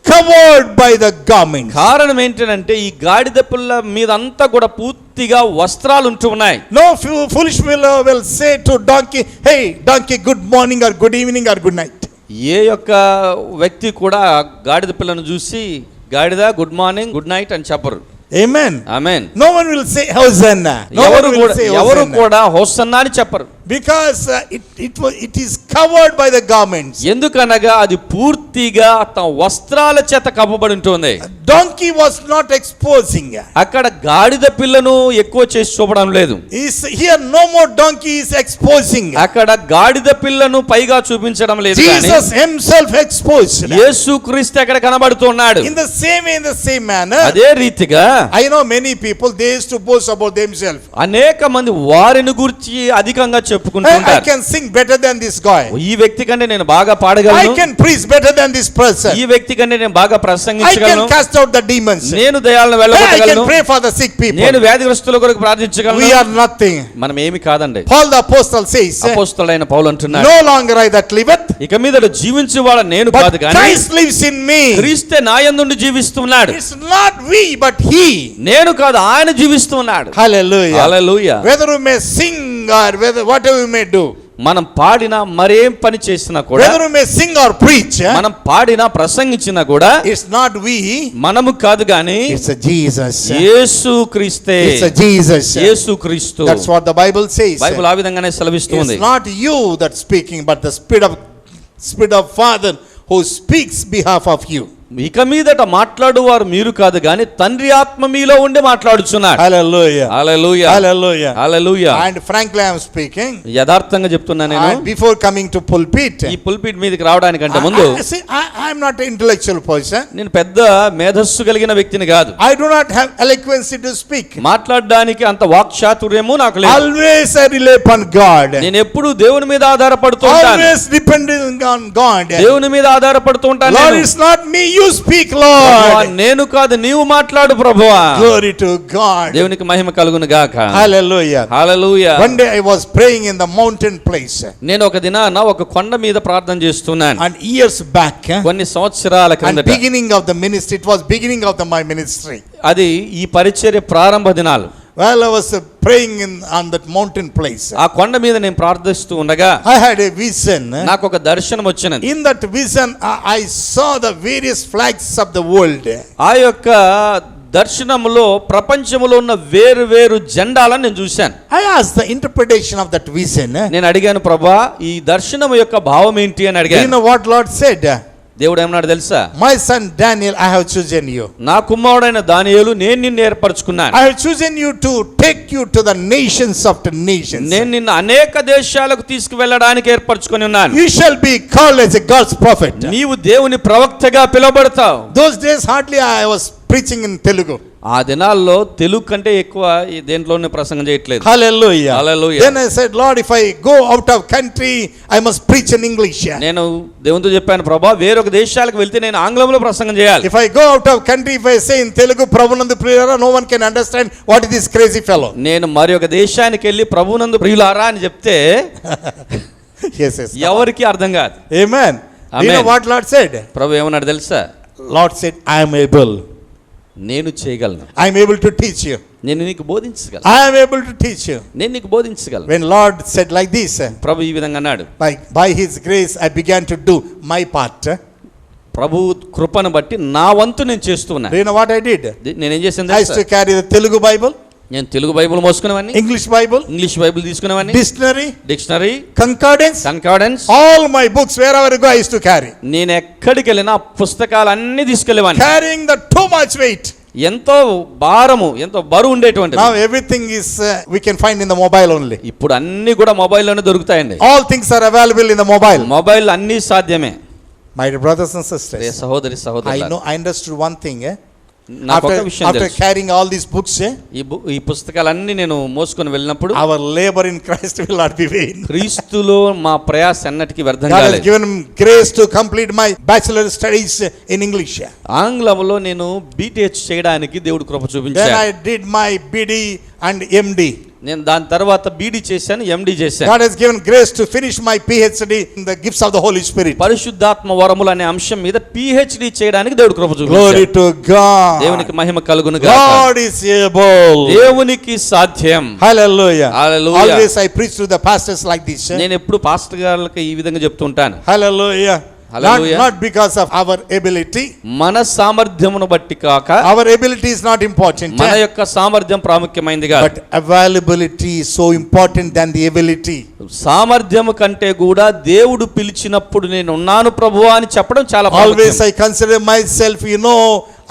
covered by the garment. కారణం ఏంటంటే ఈ గాడిద పిల్ల మీద అంతా కూడా పూర్తిగా వస్త్రాలు ఉంటూ ఉన్నాయి. No foolish fellow will say to donkey, hey donkey, good morning or good evening or good night. ఏ యొక్క వ్యక్తి కూడా గాడిద పిల్లను చూసి గాడిద గుడ్ మార్నింగ్ గుడ్ నైట్ అని చెప్పరు. Amen. Amen. No one will say Hosanna. No one will say ఎవరు Hosanna. కూడా హోసన్నా అని చెప్పరు. Because it is covered by the garments. ఎందుకనగా అది పూర్తిగా తన వస్త్రాల చేత కప్పబడి ఉంటుంది. Donkey was not exposing. అక్కడ గాడిద పిల్లను ఎక్కువ చేసి చూపడం లేదు. Here no more donkey is exposing. అక్కడ గాడిద పిల్లను పైగా చూపించడం లేదు. Jesus himself exposed. యేసుక్రీస్తు అక్కడ కనబడుతున్నాడు. In the same manner, అదే రీతిగా I know many people, they used to boast about themselves. అనేక మంది వారిని గురించి అధికంగా I చెప్పుకుంటుంటారు. can sing better than this guy. ఈ వ్యక్తి కంటే నేను బాగా I పాడగలను, can preach better than this person. ఈ వ్యక్తి కంటే నేను బాగా I can ప్రసంగించగలను, cast out the demons. నేను దయాలను I can వెళ్ళగొట్టగలను, pray for the sick people. నేను వ్యాధిగ్రస్తుల కొరకు We ప్రార్థించగలను. are nothing. మనం ఏమి కాదండి. Paul the apostle says, అపోస్తలుడైన పౌలు అంటున్నాడు, no longer I that liveth, ఇక మీద జీవించువాడు నేను కాదు but కానీ Christ lives in me. క్రీస్తే నా యందు జీవిస్తున్నాడు. It's not we but he. నేను కాదు, ఆయన జీవిస్తున్నాడు. Hallelujah. Hallelujah. Whether we may sing or whether whatever we may do, మనం పాడినా మరేం పని చేసినా కూడా, whether we may sing or preach, మనం పాడినా ప్రసంగించినా కూడా it's not we, మనము కాదు గాని it's a Jesus. యేసు క్రీస్తే. It's a Jesus. యేసు క్రీస్తు. That's what the Bible says. Bible ఆ విధంగానే సెలవిస్తుంది. It's not you that's speaking, but the Spirit of Father who speaks behalf of you. ఇక మీదట మాట్లాడువారు మీరు కాదు గాని తండ్రి ఆత్మ మీలో ఉండి మాట్లాడుచున్నాడు. Hallelujah. Hallelujah. Hallelujah. Hallelujah. And frankly I am speaking. యథార్థంగా చెప్తున్నా నేను. And before coming to pulpit, ఈ పుల్పిట్ మీదకి రావడానికంటే ముందు I am not an intellectual person. నేను పెద్ద మేధస్సు కలిగిన వ్యక్తిని కాదు. I do not have eloquence to speak. మాట్లాడడానికి అంత వాక్చాతుర్యము నాకు లేదు. Always I rely upon God. నేను ఎప్పుడూ దేవుని మీద ఆధారపడుతూ ఉంటాను. Always depending on God. దేవుని మీద ఆధారపడుతూ ఉంటాను. Lord, నేను. it's not me, you speak, Lord. నేను కాదు, నీవు మాట్లాడు ప్రభువా. Glory to God. దేవునికి మహిమ కలుగును గాక. Hallelujah. Hallelujah. One day I was praying in the mountain place. నేను ఒక దినాన ఒక కొండ మీద ప్రార్థన చేస్తున్నాను. And years back, కొన్ని సంవత్సరాల and క్రిందట, beginning of the ministry, it was beginning of my ministry. అది ఈ పరిచర్య ప్రారంభ దినాలు. While I was praying on that mountain place, ఆ కొండ మీద నేను ప్రార్థిస్తూ ఉండగా I had a vision. నాకు ఒక దర్శనం వచ్చినది. In that vision, I saw the various flags of the world. ఆ యొక్క దర్శనములో ప్రపంచములో ఉన్న వేరు వేరు జెండాలను నేను చూశాను. I asked the interpretation of that vision. నేను అడిగాను, ప్రభా ఈ దర్శనం యొక్క భావం ఏంటి అని Do you అడిగాను. know what Lord said? దేవుడు ఏమన్నాడు తెలుసా? My son Daniel, I have chosen you. నా కుమారుడైన దానియేలు, నేను నిన్ను ఏర్పరచుకున్నాను. I have chosen you to take you to the nations of the nations. నేను నిన్ను అనేక దేశాలకు తీసుకువెళ్ళడానికి ఏర్పరచుకొని ఉన్నాను. You shall be called as a God's prophet. నీవు దేవుని ప్రవక్తగా పిలువబడతావు. Those days hardly I was preaching in Telugu. ఆ దినాల్లో తెలుగు కంటే ఎక్కువ ఈ దేంట్లోనే ప్రసంగం చేయట్లేదు. Hallelujah. Hallelujah. Then I said, Lord, if I go out of country, I must preach in English. నేను దేవునితో చెప్పాను, ప్రభా వేరొక దేశాలకు వెళ్తే నేను ఆంగ్లంలో ప్రసంగం చేయాలి. If I go out of country, if I say in Telugu, Prabhuనందు ప్రియులారా, no one can understand what is this crazy fellow. నేను మరి ఒక దేశానికి వెళ్ళి ప్రభునందు ప్రియులారా అని చెప్తే Yes. ఎవరికి అర్థం కాదు. Amen. Do you know what Lord said? ప్రభు ఏమన్నాడు తెలుసా? Lord said, I am able. నేను చేయగలను. I am able to teach you. నేను నీకు బోధించగలను. I am able to teach you. నేను నీకు బోధించగలను. When Lord said like this, ప్రభు ఈ విధంగా అన్నాడు, by his grace I began to do my part. ప్రభు కృపను బట్టి నా వంతు నేను చేస్తున్నా. Do you know what I did? నేనేం చేశాను I used to తెలుసా? carry the Telugu Bible, నేను తెలుగు బైబిల్ మోసుకునేవాడిని, English Bible, ఇంగ్లీష్ బైబిల్ తీసుకునేవాడిని, dictionary, dictionary, concordance, concordance, all my books wherever I go I used to carry. నేను ఎక్కడికి వెళ్ళినా పుస్తకాలు అన్ని తీసుకెళ్ళేవాడిని. Carrying the too much weight. ఎంతో భారము, ఎంతో బరువు ఉండేటువంటి. Now everything is we can find in the mobile only. ఇప్పుడు అన్ని కూడా మొబైల్లోనే దొరుకుతాయండి. All things are available in the mobile. Mobile అన్ని సాధ్యమే. My dear brothers and sisters, సహోదరి సహోదరులారా, I understood one thing. నాకు ఒక విషయం After తెలుసు. carrying all these books, ఈ పుస్తకాలన్నీ నేను మోసుకొని వెళ్ళినప్పుడు our labor in Christ will not be vain. క్రీస్తులో మా ప్రయాస అన్నటికి వ్యర్థం God has కాలేదు. given grace to complete my bachelor studies in English. ఆంగ్లంలో నేను బీటీహెచ్ చేయడానికి దేవుడు కృప Then చూపించాడు. I did my BD and MD. నేను దాని తర్వాత బీడీ చేశాను, ఎండి చేశాను. God has given grace to finish my PhD in the gifts of the Holy Spirit. పరిశుద్ధాత్మ వరములు అనే అంశం మీద పిహెచ్డి చేయడానికి దేవుడు కృప Glory చూపించాడు. to God. దేవునికి మహిమ కలుగును గాక. God is able. దేవునికి సాధ్యం. Hallelujah. Hallelujah. Always I preach to the pastors like this. నేను ఎప్పుడు పాస్టర్ గారికి ఈ విధంగా చెప్తుంటాను. Hallelujah. Hallelujah. Not because of our ability. మన సామర్థ్యమును బట్టి కాక, Our ability is not important. మన యొక్క సామర్థ్యం ప్రాముఖ్యమైనది కాదు. But availability is so important than the ability. సామర్థ్యము కంటే కూడా దేవుడు పిలిచినప్పుడు నేను ఉన్నాను ప్రభువా అని చెప్పడం చాలా Always ప్రాముఖ్యం. I consider myself,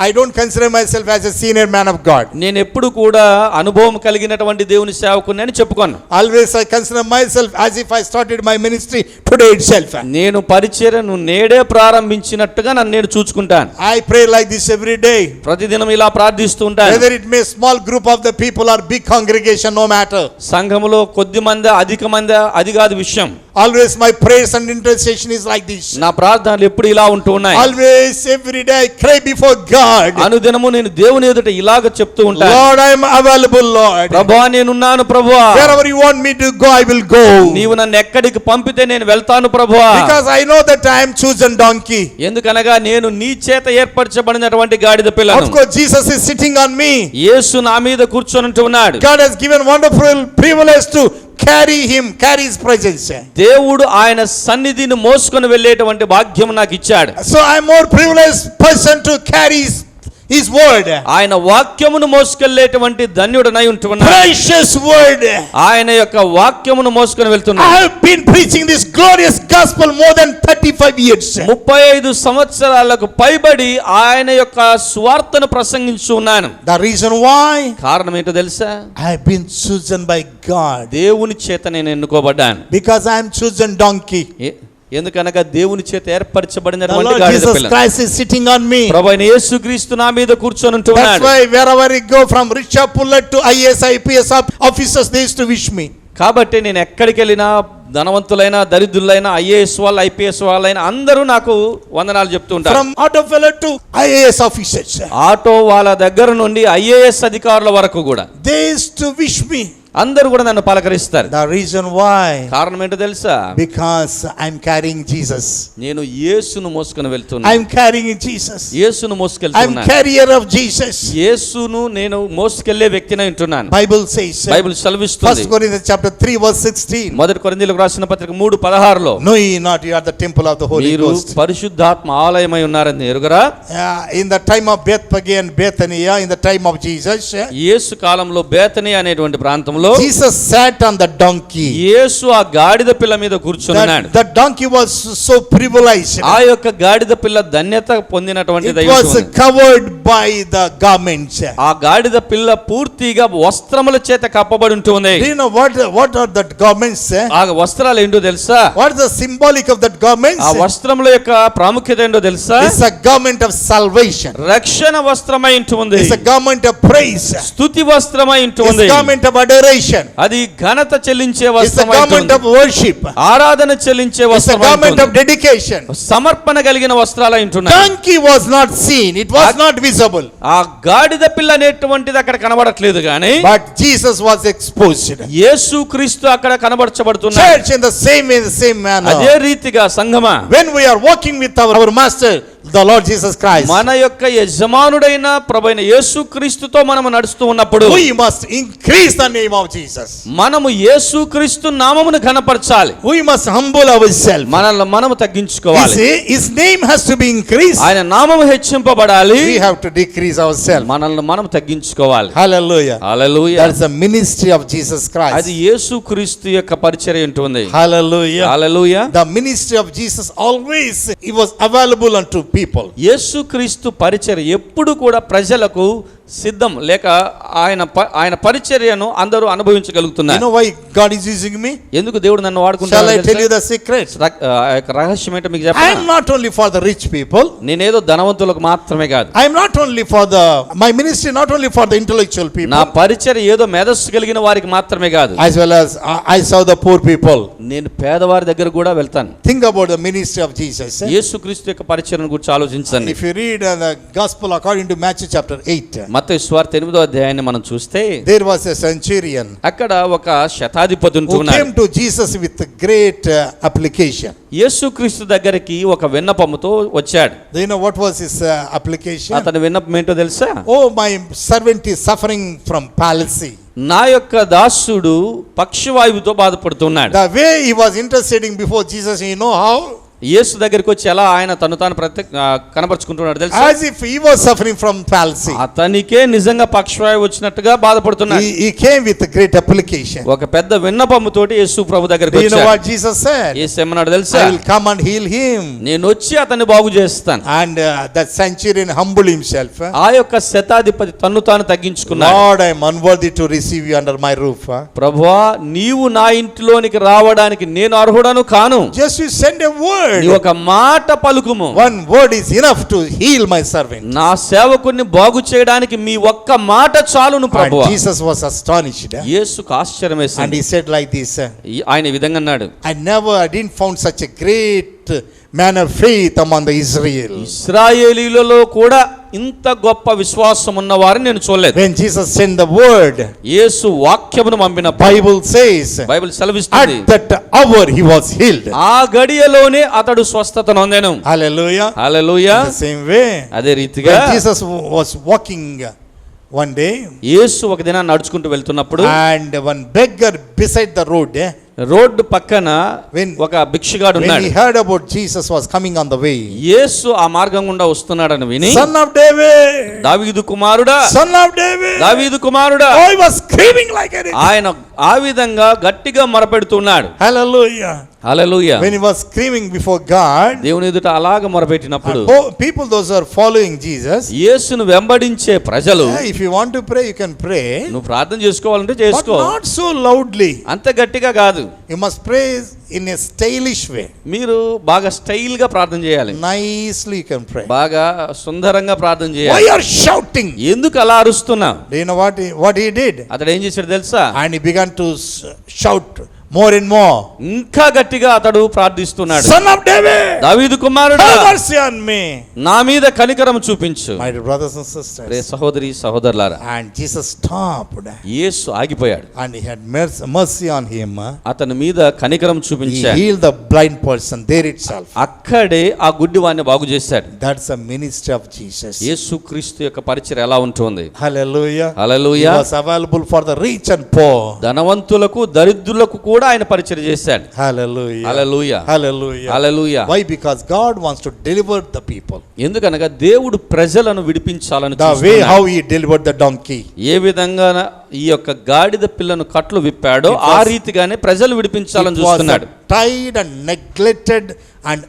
I don't consider myself as a senior man of God. నేను ఎప్పుడు కూడా అనుభవం కలిగినటువంటి దేవుని సేవకుని అని చెప్పుకోను. Always I consider myself as if I started my ministry today itself. నేను పరిచర్యను నేడే ప్రారంభించినట్టుగా నన్ను నేను చూసుకుంటాను. I pray like this every day. ప్రతిదినం ఇలా ప్రార్థిస్తూ ఉంటాను. Whether it may small group of the people or big congregation, no matter. సంఘములో కొద్ది మంది అధిక మంది అది కాదు విషయం. Always my prayers and intercession is like this. నా ప్రార్థనలు ఎప్పుడు ఇలా ఉంటూ ఉన్నాయి. Always every day I cry before God. అనుదినము నేను దేవుని ఎదుట ఇలాగ చెప్తూ ఉంటాను. Lord, I am available, Lord. ప్రభువా నేనున్నాను ప్రభువా. Wherever you want me to go, I will go. నీవు నన్ను ఎక్కడికి పంపితే నేను వెళ్తాను ప్రభువా. Because I know that I am chosen donkey. ఎందుకనగా నేను నీ చేత ఏర్పరచబడినటువంటి గాడిద పిల్లను. Of course Jesus is sitting on me. యేసు నా మీద కూర్చొని ఉన్నాడు. God has given wonderful privilege to carry his presence. దేవుడు ఆయన సన్నిధిని మోసుకొని వెళ్ళేటువంటి భాగ్యం నాకు ఇచ్చాడు. So I'm more privileged person to carry his word. ఆయన వాక్యమును మోసుకెళ్ళేటువంటి ధన్యుడనై ఉంటున్నాడు. Precious word. ఆయన యొక్క వాక్యమును మోసుకొని I వెళ్తున్నాడు. have been preaching this glorious gospel more than 35 years. 35 సంవత్సరాలకు పైబడి ఆయన యొక్క సువార్తను ప్రసంగించు ఉన్నాను. The reason why? కారణం ఏంటో తెలుసా? I have been chosen by God. దేవుని చేత నేను ఎన్నుకోబడ్డాను. Because I am chosen donkey. ఎందుకనగా దేవుని చేత The ఏర్పరచబడినటువంటి Lord గాడిద Jesus పిల్ల. Christ is sitting on me. ప్రభువైన యేసుక్రీస్తు నా మీద కూర్చొని That's ఉంటున్నాడు. why wherever I go, from Richard Pullet to IAS, IPS officers, they used to wish me. కాబట్టి నేను ఎక్కడికి వెళ్ళినా ధనవంతులైన దరిద్రులైన ఐఏఎస్ వాళ్ళు ఐపీఎస్ వాళ్ళైన అందరూ నాకు వందనాలు చెప్తూ ఉంటారు. From auto fellow to IAS officers, auto వాళ్ళ దగ్గర నుండి ఐఏఎస్ అధికారుల వరకు కూడా they used to wish me. అందరూ కూడా నన్ను పలకరిస్తారు. The reason why? కారణం ఏంటో తెలుసా? Because I'm carrying Jesus. నేను యేసును మోసుకొని వెళ్తున్నా. I'm carrying Jesus. యేసును I'm మోసుకెళ్తున్నా. carrier of Jesus. యేసును నేను మోసుకెళ్లే వ్యక్తిని ఉంటున్నాను. Bible says. బైబిల్ సెలవిస్తుంది. 1 Corinthians chapter 3 verse 16. మొదటి కొరింథీయులకు రాసిన పత్రిక 3:16లో Know ye not you are the temple of the Holy మీరు Ghost. పరిశుద్ధాత్మ ఆలయమై ఉన్నారని ఎరుగరా? In the time of Bethphage and Bethania, in the time of Jesus, యేసు కాలంలో బేతనీ అనేటువంటి ప్రాంతంలో Jesus sat on the donkey. యేసు ఆ గాడిద పిల్ల మీద కూర్చున్నాడు. The donkey was so privileged. ఆ యొక్క గాడిద పిల్ల ధన్యత పొందినటువంటిది It was covered by the garments. ఆ గాడిద పిల్ల పూర్తిగా వస్త్రముల చేత కప్పబడి ఉంటుంది. Do you know what are that garments? ఆ వస్త్రాలు ఏంటో తెలుసా? What is the symbolic of that garments? ఆ వస్త్రముల యొక్క ప్రాముఖ్యత ఏంటో తెలుసా? It's a garment of salvation. రక్షణ వస్త్రమై ఉంటుంది. It's a garment of praise. స్తుతి వస్త్రమై It's ఉంటుంది. a garment of adoration. అది ఘనత చెల్లించే It's a వస్త్రమై garment of ఉంటుంది. worship. ఆరాధన చెల్లించే It's a వస్త్రమై garment of ఉంటుంది. dedication. సమర్పణ కలిగిన వస్త్రాలై ఉంటున్నాయి. Donkey was not seen. It was not visible. ఆ గాడిద పిల్ల అనేటువంటిది అక్కడ కనబడట్లేదు కానీ But Jesus was exposed. యేసుక్రీస్తు అక్కడ కనబరచబడుతున్నాడు. Church in the same manner. అదే రీతిగా సంఘమా When we are walking with our master, the Lord Jesus Christ, మన యొక్క యజమానుడైన ప్రభువైన యేసుక్రీస్తుతో మనము నడుస్తూ ఉన్నప్పుడు we must increase the name of Jesus. మనము యేసుక్రీస్తు నామమును ఘనపరచాలి. We must humble ourselves. మనల్ని మనము You తగ్గించుకోవాలి. see, His name has to be increased. ఆయన నామము హెచ్చింపబడాలి. We have to decrease ourselves. మనల్ని మనం తగ్గించుకోవాలి. Hallelujah. Hallelujah. That is the ministry of Jesus అది Christ. యేసుక్రీస్తు యొక్క పరిచర్య ఉంటుంది. Hallelujah. Hallelujah. The ministry of Jesus always he was available unto people. యేసుక్రీస్తు పరిచర్య ఎప్పుడు కూడా ప్రజలకు సిద్ధం లేక ఆయన పరిచర్యను అందరూ You అనుభవించగలుగుతున్నారు. know why God is using me? ఎందుకు దేవుడు నన్ను Shall I వాడుకుంటాడు tell you the secret? ఆ యొక్క రహస్యం ఏంటో మీకు I am చెప్పాను. not only for the rich people. నేనేదో ధనవంతులకు మాత్రమే కాదు. I am not only for my ministry not only for the intellectual people. నా పరిచర్య ఏదో మేధస్సు కలిగిన వారికి మాత్రమే కాదు. As well as I serve the poor people. నేను పేదవారి దగ్గర కూడా వెళ్తాను. Think about the ministry of Jesus. యేసుక్రీస్తు యొక్క పరిచర్యను గురించి ఆలోచించండి. If you read the gospel according to Matthew chapter 8, మత్తయి సువార్త 8వ అధ్యాయాన్ని మనం చూస్తే there was a centurion అక్కడ ఒక శతాధిపతి who ఉంటున్నాడు. came to Jesus with great application. యేసుక్రీస్తు దగ్గరికి ఒక విన్నపముతో వచ్చాడు. Do you know what was his application? అతని విన్నపం ఏంటో తెలుసా? Oh, my servant is suffering from palsy. నా యొక్క దాసుడు పక్షవాయువుతో బాధపడుతున్నాడు. The way he was interceding before Jesus, you know how? యేసు దగ్గరికి వచ్చి ఎలా ఆయన తను తాను కనపరుచుకుంటున్నాడు తెలుసా? As if he was suffering from palsy. అతనికే నిజంగా పక్షవాయువు వచ్చినట్టుగా బాధపడుతున్నాడు. He came with a great application. ఒక పెద్ద విన్నపముతోటి యేసు ప్రభు దగ్గరికి Do you know వచ్చాడు. what Jesus said? యేసు ఏమన్నాడు తెలుసా? I will come and heal him. నేను వచ్చి అతన్ని బాగు చేస్తాను. And that centurion humbled himself. ఆ యొక్క శతాధిపతి తన్ను తాను తగ్గించుకున్నాడు. Lord, I am unworthy to receive you under my roof. ప్రభువా, నీవు నా ఇంటిలోనికి రావడానికి నేను అర్హుడను కాను. Just you send a word. నీ ఒక మాట పలుకుము. One word is enough to heal my servant. నా సేవకుని బాగు చేయడానికి మీ ఒక్క మాట చాలును And ప్రభువా. Jesus was astonished. యేసుకు ఆశ్చర్యం And వేసింది. he said like this, ఆయన ఈ విధంగా అన్నాడు, I didn't found such a great man of faith among the Israel. ఇశ్రాయేలీలలో కూడా ఇంత గొప్ప విశ్వాసం ఉన్న వారిని నేను చూడలేదు. When Jesus sent the word, యేసు వాక్యమును పంపినప్పుడు Bible says, బైబిల్ సెలవిస్తుంది, at that hour he was healed. ఆ గడియలోనే అతడు స్వస్థత నొందెను. Hallelujah. Hallelujah. The same way, అదే రీతిగా when Jesus was walking one day, యేసు ఒక దినాన్ని నడుచుకుంటూ వెళ్తున్నప్పుడు and one beggar beside the road, road పక్కన When- ఒక భిక్షగాడు when ఉన్నాడు. he heard about Jesus was coming on the way, యేసు ఆ మార్గం గుండా వస్తున్నాడని విని, Son of David, దావీదు కుమారుడా, Son of David, దావీదు కుమారుడా, oh, he was screaming like anything. ఆయన ఆ విధంగా గట్టిగా మొరపెడుతున్నాడు. Hallelujah. Hallelujah. When he was screaming before God, దేవుని ఎదుట అలాగ మొరపెట్టినప్పుడు people those who are following Jesus, యేసును వెంబడించే ప్రజలు, if you want to pray, you can pray, నువ్వు ప్రార్థన చేసుకోవాలంటే but చేసుకో, not so loudly. అంత గట్టిగా కాదు. You must pray in a stylish way. మీరు బాగా స్టైల్ గా ప్రార్థన చేయాలి, Nicely you can pray. బాగా సుందరంగా ప్రార్థన Why చేయాలి. you are shouting? ఎందుకు అలా అరుస్తున్నా? Do you know what he did? అతడు ఏం చేశాడు తెలుసా? And he began to shout more and more, ఇంకా గట్టిగా అతడు ప్రార్థిస్తున్నాడు. Son of David, దావీదు కుమారుడా, have mercy on me. నా మీద కనికరం చూపించు. My dear brothers and ray sisters. సహోదరి సహోదరులారా, And Jesus stopped యేసు ఆగిపోయాడు. and he had mercy on him. అతని మీద కనికరం He చూపించాడు. healed the blind person there itself. అక్కడే ఆ గుడ్డివాణ్ణి బాగు చేశాడు. That's a ministry of Jesus. యేసు క్రీస్తు యొక్క పరిచయం ఎలా ఉంటుంది? Hallelujah. He hallelujah. was available for the rich and poor. ధనవంతులకు దరిద్రులకు కూడా ఆయన పరిచయం చేశాడు. Hallelujah. Hallelujah. Hallelujah. Hallelujah. Why? Because God wants to deliver the people. ఎందుకనగా దేవుడు ప్రజలను విడిపించాలని The way చూస్తున్నాడు. how he delivered the donkey. ఏ విధంగా ఈ యొక్క గాడిద పిల్లను కట్లు విప్పాడో It was- ఆ రీతిగానే ప్రజలు విడిపించాలని It was చూస్తున్నాడు. a tied and neglected and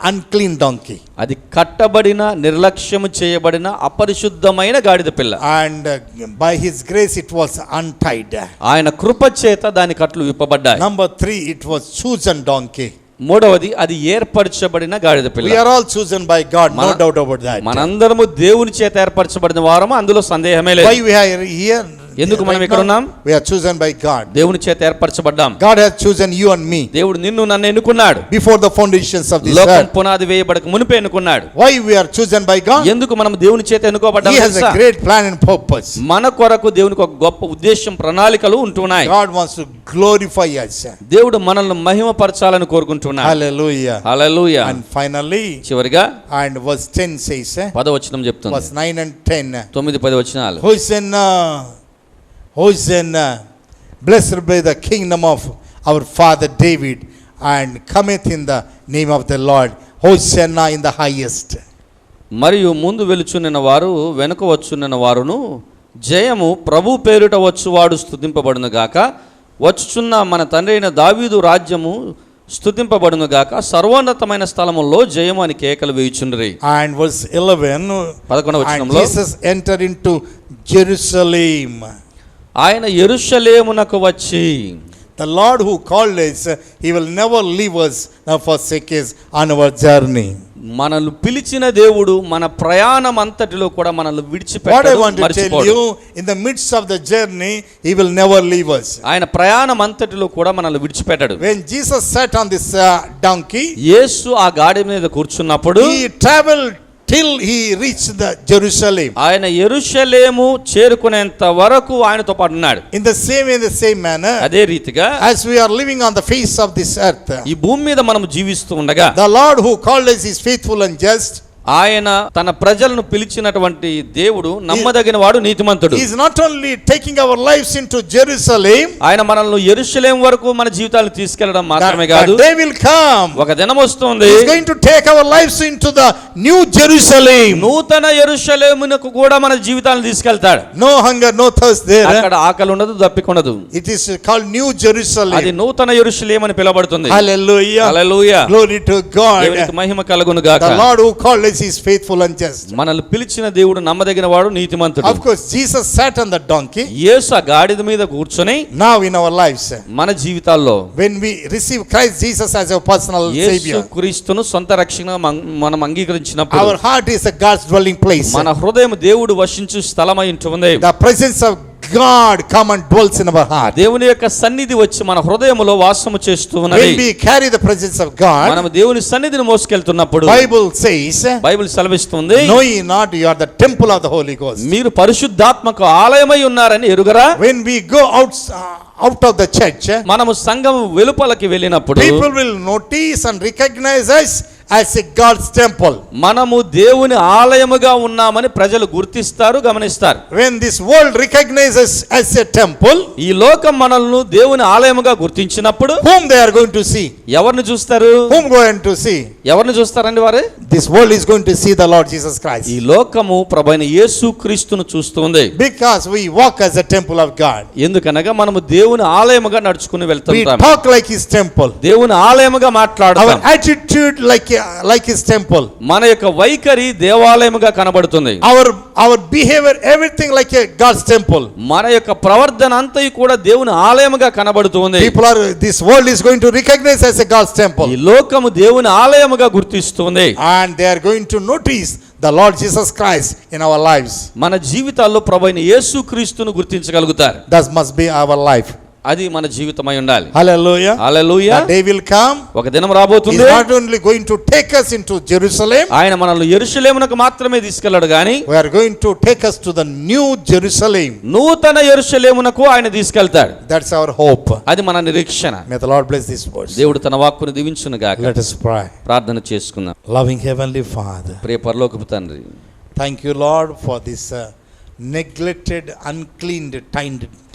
unclean donkey. అది కట్టబడిన, నిర్లక్ష్యము చేయబడిన, అపరిశుద్ధమైన గాడిద పిల్ల. And by his grace it was untied. ఆయన కృప చేత దాని కట్లు విప్పబడ్డాయి. Number 3, it was chosen donkey. మూడవది, అది ఏర్పరచబడిన గాడిద We పిల్ల. are all chosen by God, no మన- doubt about that. మనందరము దేవుని చేత ఏర్పరచబడిన వారము, అందులో సందేహమే లేదు. Why we are here? ఎందుకు మనం right ఇక్కడ now? ఉన్నాం? We are chosen by God. దేవుని చేత ఏర్పరచబడ్డాం. God has chosen you and me దేవుడు నిన్ను నన్ను ఎన్నుకున్నాడు. before the foundations of this లోకం earth. పునాది వేయబడక మునిపే ఎన్నుకున్నాడు. Why we are chosen by God? ఎందుకు మనం దేవుని చేత ఎన్నుకోబడ్డాం He has తెలుసా? a great plan and purpose. మన కొరకు దేవునికి ఒక గొప్ప ఉద్దేశం, ప్రణాళికలు ఉంటున్నాయి. God wants to glorify us. దేవుడు మనల్ని మహిమపరచాలని కోరుకుంటున్నాడు. Hallelujah. హల్లెలూయా. And finally, చివరిగా and verse 10 says, 10వ చెప్తుంది. verse 9 and 10, 9-10 వచనాలు. Hosanna, blessed be the kingdom of our father David, and cometh in the name of the Lord. Hosanna in the highest. మరియు ముందు వెలుచున్న వారు వెనుక వచ్చున్న వారును, జయము ప్రభు పేరుట వచ్చువాడు స్తుతింపబడును గాక, వచ్చుచున్న మన తండ్రి అయిన దావీదు రాజ్యము స్తుతింపబడును గాక, సర్వోన్నతమైన స్థలములో జయము అని కేకలు వేయుచుండ్రి. And verse 11, 11వ and వచనంలో, Jesus entered into Jerusalem. ఆయన యెరూషలేమునకు వచ్చి, The Lord who called us, he will never leave us nor forsake us on our journey. మనల్ని పిలిచిన దేవుడు మన ప్రయాణం అంతటిలో కూడా మనల్ని What I విడిచిపెట్టడు, want to tell మర్చిపోడు. you, in the midst of the journey, he will never leave us. ఆయన ప్రయాణం అంతటిలో కూడా మనల్ని విడిచిపెట్టడు. When Jesus sat on this donkey, యేసు ఆ గాడి మీద కూర్చున్నప్పుడు he traveled till he reached the Jerusalem. ఆయన యెరూషలేము చేరుకునేంత వరకు ఆయనతో పాటు ఉన్నాడు. In the same manner, అదే రీతిగా as we are living on the face of this earth, ఈ భూమి మీద మనం జీవిస్తూ ఉండగా the Lord who called us is faithful and just. ఆయన తన ప్రజలను పిలిచినటువంటి దేవుడు నమ్మదగిన వాడు, నీతిమంతుడు. He is not only taking our lives into Jerusalem, ఆయన మనల్ని యెరూషలేము వరకు మన జీవితాలను తీసుకెళ్లడం మాత్రమే that కాదు, day will come. ఒక దినం వస్తుంది, He is going to take our lives into the new Jerusalem. నూతన యెరూషలేమునకు కూడా మన జీవితాలను తీసుకెళ్తాడు. No hunger, no thirst there. అక్కడ ఆకలి ఉండదు, దప్పిక ఉండదు. It is called New అది Jerusalem. నూతన యెరూషలేము అని పిలువబడుతుంది. Hallelujah. Hallelujah. Glory to God. దేవునికి మహిమ కలుగును గాక. The Lord who called us is faithful and just. మనల్ని పిలిచిన దేవుడు నమ్మదగిన వాడు, నీతిమంతుడు. Of course, Jesus sat on the donkey. యేసు ఆ గాడిద మీద కూర్చొని Now in our lives, మన జీవితాల్లో when we receive Christ Jesus as our personal Yesu Savior, క్రీస్తును సొంత రక్షణగా మనం అంగీకరించినప్పుడు our heart is a God's dwelling place. మన హృదయం దేవుడు వసించు స్థలమై ఉంటుంది. The presence of God come and dwells in our heart. దేవుని యొక్క సన్నిధి వచ్చి మన హృదయములో వాసము చేస్తూ ఉన్నది. When we carry the presence of God, మనం దేవుని సన్నిధిని మోసుకెళ్తున్నప్పుడు Bible says, బైబిల్ సెలవిస్తుంది, know ye not you are the temple of the Holy Ghost. మీరు పరిశుద్ధాత్మకు ఆలయమై ఉన్నారని ఎరుగరా? When we go out of the church, మనము సంఘం వెలుపలకి వెళ్ళినప్పుడు people will notice and recognize us as a God's temple. మనము దేవుని ఆలయముగా ఉన్నామని ప్రజలు గుర్తిస్తారు, గమనిస్తారు. When this world recognizes as a temple, ఈ లోకం మనల్ని దేవుని ఆలయముగా గుర్తించినప్పుడు whom they are going to see? ఎవరిని చూస్తారు? Whom going to see? ఎవరిని చూస్తారండి వారు? This world is going to see the Lord Jesus Christ. ఈ లోకము ప్రభువైన యేసుక్రీస్తును చూస్తుంది. Because we walk as a temple of God. ఎందుకనగా మనము దేవుని ఆలయముగా నడుచుకుని We వెళ్తుంటాం. talk like His temple. దేవుని ఆలయముగా మాట్లాడతాం. Our attitude like His temple. మన యొక్క వైఖరి దేవాలయముగా కనబడుతుంది. Our behavior, everything like a God's temple. మన యొక్క ప్రవర్తన అంతయు కూడా దేవుని ఆలయముగా కనబడుతుంది. This world is going to recognize as a God's temple. ఈ లోకము దేవుని ఆలయముగా గుర్తిస్తుంది. And they are going to notice the Lord Jesus Christ in our lives. మన జీవితాల్లో ప్రభువైన యేసుక్రీస్తును గుర్తించగలుగుతారు. That must be our life. అది మన జీవితమై ఉండాలి. Hallelujah. Hallelujah. The day will come. ఒక దినం He రాబోతుంది. is not only going to take us into Jerusalem. ఆయన మనల్ని యెరూషలేమునకు మాత్రమే తీసుకెళ్ళాడు గాని We are going to take us to the new Jerusalem. నూతన యెరూషలేమునకు ఆయన తీసుకెళ్తాడు. That's our hope. అది మన నిరీక్షణ. May the Lord bless these words. దేవుడు తన వాక్కును దీవించును గాక. Let us pray. ప్రార్థన చేసుకుందాం. Loving Heavenly Father, ప్రియ పరలోకపు తండ్రి, thank you, Lord, for this neglected, uncleaned,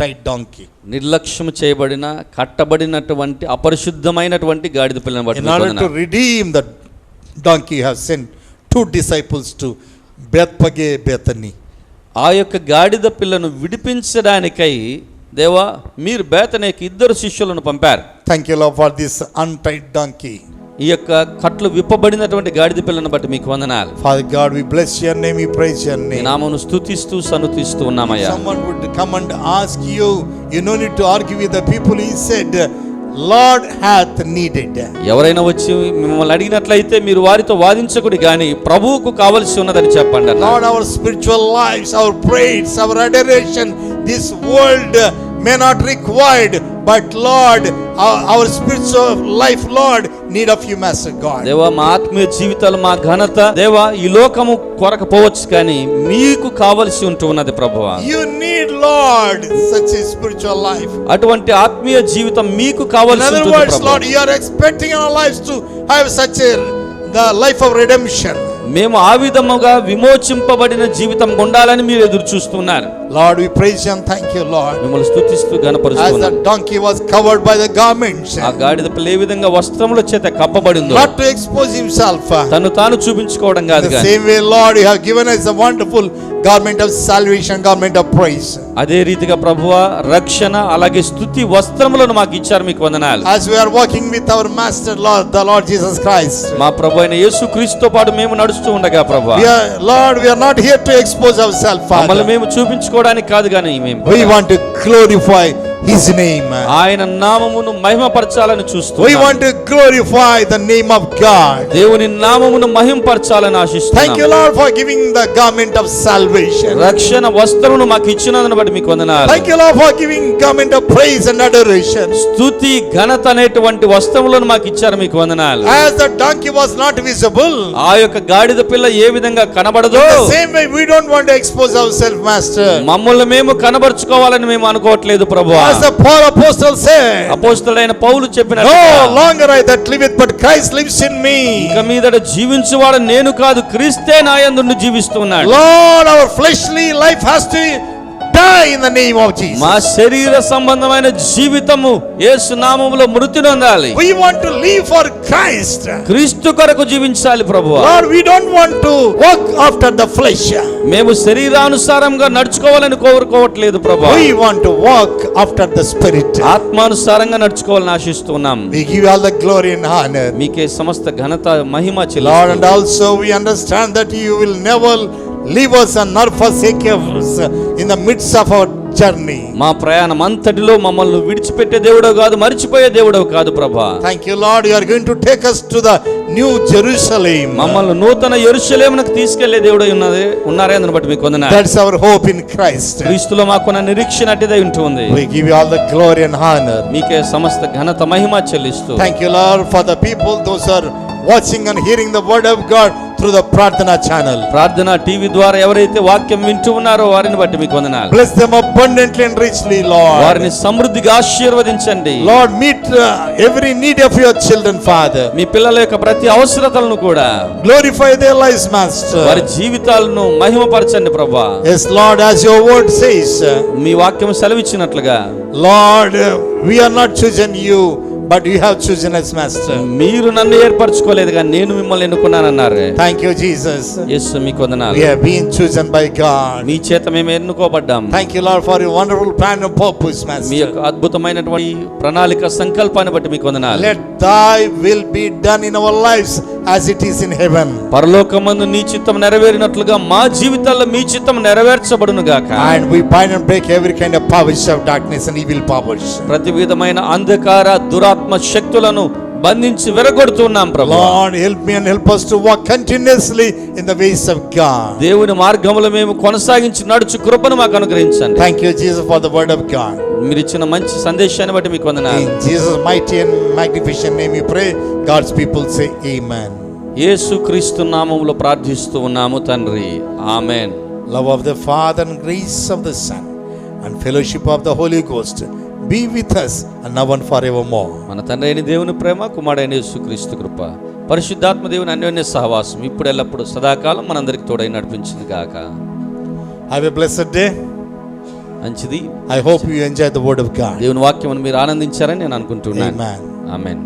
tied donkey. నిర్లక్ష్యం చేయబడిన కట్టబడినటువంటి అపరిశుద్ధమైనటువంటి గాడిద పిల్లను బట్టి In order to redeem the donkey, you have sent 2 disciples to Bethphage, Bethany. ఆ యొక్క గాడిద పిల్లను విడిపించడానికై దేవా మీరు బేతనేకి 2 శిష్యులను పంపారు. Thank you, Lord, for this untied donkey. ఈ యొక్క కట్లు విప్పబడినటువంటి గాడిద పిల్లను బట్టి మీకు వందనాలు. Father God, we bless your name, we praise your నీ name. నామమును స్తుతిస్తూ సన్నుతిస్తూ ఉన్నామయ్యా. Someone would come and ask you, you no need to argue with the people. He said, Lord hath needed. ఎవరైనా వచ్చి మిమ్మల్ని అడిగినట్లయితే మీరు వారితో వాదించకుడి గాని ప్రభువుకు కావలసి ఉన్నదని చెప్పండి అన్నారు. Lord, our spiritual lives, our praise, our adoration, this world may not required, but Lord, our spiritual life, Lord, need of you, Master God. దేవా మా ఆత్మీయ జీవితాలు, మా ఘనత దేవా ఈ లోకము కొరకపోవచ్చు కానీ మీకు కావలసి ఉంటున్నది ప్రభువా. You need, Lord, such a spiritual life. అటువంటి ఆత్మీయ జీవితం మీకు కావలసి In other ఉంటుంది words, ప్రభువా. Lord, you are expecting our lives to have such the life of redemption. మేము ఆ విధముగా విమోచింపబడిన జీవితం ఉండాలని మీరు ఎదురు చూస్తున్నారు. Lord, we praise you and thank you, Lord. మిమ్మల్ని స్తుతిస్తూ As గణపరుస్తున్నాం. the donkey was covered by the garments, ఆ గాడిద పిల్ల ఏ విధంగా వస్త్రముల చేత కప్పబడిందో not to expose himself. తను తాను చూపించుకోవడం In కాదు the కానీ same way, Lord, you have given us a wonderful garment of salvation, garment of praise. అదే రీతిగా ప్రభువా రక్షణ అలాగే స్తుతి వస్త్రములను మాకు ఇచ్చారు, మీకు వందనాలు. As we are walking with our Master, Lord, the Lord Jesus Christ. మా ప్రభు అయిన యేసుక్రీస్తుతో పాటు మేము నడుస్తూ ఉండగా ప్రభువా Lord, we are not here to expose ourselves, మమ్మల్ని Father. మేము చూపించుకోవడానికి కాదు కానీ మేము We want to glorify His name. ఆయన నామమును మహిమపరచాలని We చూస్తున్నాం. want to glorify the name of God. దేవుని నామమును మహిమపరచాలని Thank you, ఆశిస్తున్నాం. Lord, for giving the garment of salvation. రక్షణ వస్త్రమును మాకు ఇచ్చినందున బట్టి మీకు వందనాలు. Thank you, Lord, for giving garment of praise and adoration. స్తుతి ఘనత అనేటువంటి వస్త్రములను మాకు ఇచ్చారు, మీకు వందనాలు. As the donkey was not visible, ఆ యొక్క గాడిద పిల్ల ఏ విధంగా కనబడదో the same way we don't want to expose ourselves, Master. మమ్మల్ని మేము కనబరుచుకోవాలని మేము అనుకోవట్లేదు ప్రభువా. As the Paul apostle said, అపోస్తలుడైన పౌలు చెప్పినట్టు no longer I that liveth, but Christ lives in me. ఇక మీదట జీవించువాడు నేను కాదు, క్రీస్తే నా యందు జీవిస్తున్నాడు. Lord, our fleshly life has to die in the name of Jesus. మా శరీర సంబంధమైన జీవితము యేసు నామములో మృతి నొందాలి. We want to live for Christ. క్రీస్తు కొరకు జీవించాలి ప్రభువా. Lord, we don't want to walk after the flesh. మేము శరీరానుసారంగా నడుచుకోవాలని కోరుకోవట్లేదు ప్రభువా. We want to walk after the Spirit. ఆత్మానుసారంగా నడుచుకోవాలని ఆశిస్తున్నాం. We give you all the glory and honor. మీకే సమస్త ఘనత మహిమ Lord, and చెల్లిస్తున్నాం. also we understand that you will never leave us and nor forsake us in the midst of our journey. మా ప్రయాణం అంతటిలో మమ్మల్ని విడిచిపెట్టే దేవుడో కాదు, మరిచిపోయే దేవుడో కాదు ప్రభా. Thank you, Lord, you are going to take us to the new Jerusalem. మమ్మల్ని నూతన యెరూషలేమునకు తీసుకెళ్లే దేవుడై ఉన్నారే అందుని బట్టి మీకు వందనాలు. That's our hope in Christ. క్రీస్తులో మాకున్న నిరీక్షణ అట్టిదై ఉంటుంది. We give you all the glory and honor. మీకే సమస్త ఘనత మహిమ చెల్లిస్తూ Thank you, Lord, for the people, those are watching and hearing the word of God through the Pradhana channel. ప్రార్థన TV ద్వారా ఎవరైతే వాక్యం వింటూ ఉన్నారో వారిని బట్టి మీకు వందనాలు. Bless them abundantly and richly, Lord. వారిని సమృద్ధిగా ఆశీర్వదించండి. Lord, meet every need of your children, Father. మీ పిల్లల యొక్క ప్రతి అవసరతలను కూడా Glorify their lives, Master. వారి జీవితాలను మహిమపరచండి ప్రభువా. Yes, Lord, as your word says, మీ వాక్యం సెలవిచ్చినట్లుగా Lord, we are not chosen you, but you have chosen us, Master. మీరు నన్ను ఏర్పరచుకోలేదు కానీ నేను మిమ్మల్ని ఎన్నుకున్నానన్నారు. Thank you, Jesus. యేసు మీకు వందనాలు. We have been chosen by God. మీ చేత మేము ఎన్నుకోబడ్డాం. Thank you, Lord, for your wonderful plan and purpose, me Master. యొక్క అద్భుతమైనటువంటి ప్రణాళిక సంకల్పాన్ని బట్టి మీకు వందనాలు. Let thy will be done in our lives as it is in heaven. పరలోకమందు నీ చిత్తం నెరవేరినట్లుగా మా జీవితాల్లో మీ చిత్తం నెరవేర్చబడును గాక. And we bind and break every kind of powers of darkness and evil powers. ప్రతి విధమైన అంధకార దురాత్మ శక్తులను బంధించి వెరగొడుతున్నాం ప్రభువా. Lord, help me and help us to walk continuously in the ways of God. దేవుని మార్గములో మేము కొనసాగించి నడుచు కృపను మాకు అనుగ్రహించండి. Thank you, Jesus, for the word of God. మీరు ఇచ్చిన మంచి సందేశాన్ని బట్టి మీకు వందనాలు. In Jesus' mighty and magnificent name we pray. God's people say amen. యేసుక్రీస్తు నామములో ప్రార్థిస్తూ ఉన్నాము తండ్రి. ఆమేన్. Love of the Father and grace of the Son and fellowship of the Holy Ghost be with us and now and forevermore. మన తండ్రి అయిన దేవుని ప్రేమ, కుమారుడైన యేసుక్రీస్తు కృప, పరిశుద్ధాత్మ దేవుని అన్యోన్య సహవాసం ఇప్పుడు ఎల్లప్పుడు సదాకాలం మనందరికి తోడై నడిపించింది గాక. Have a blessed day. మంచిది. I hope you enjoy the word of God. దేవుని వాక్యమును మీరు ఆనందించారని నేను అనుకుంటున్నాను. Amen. ఆమేన్.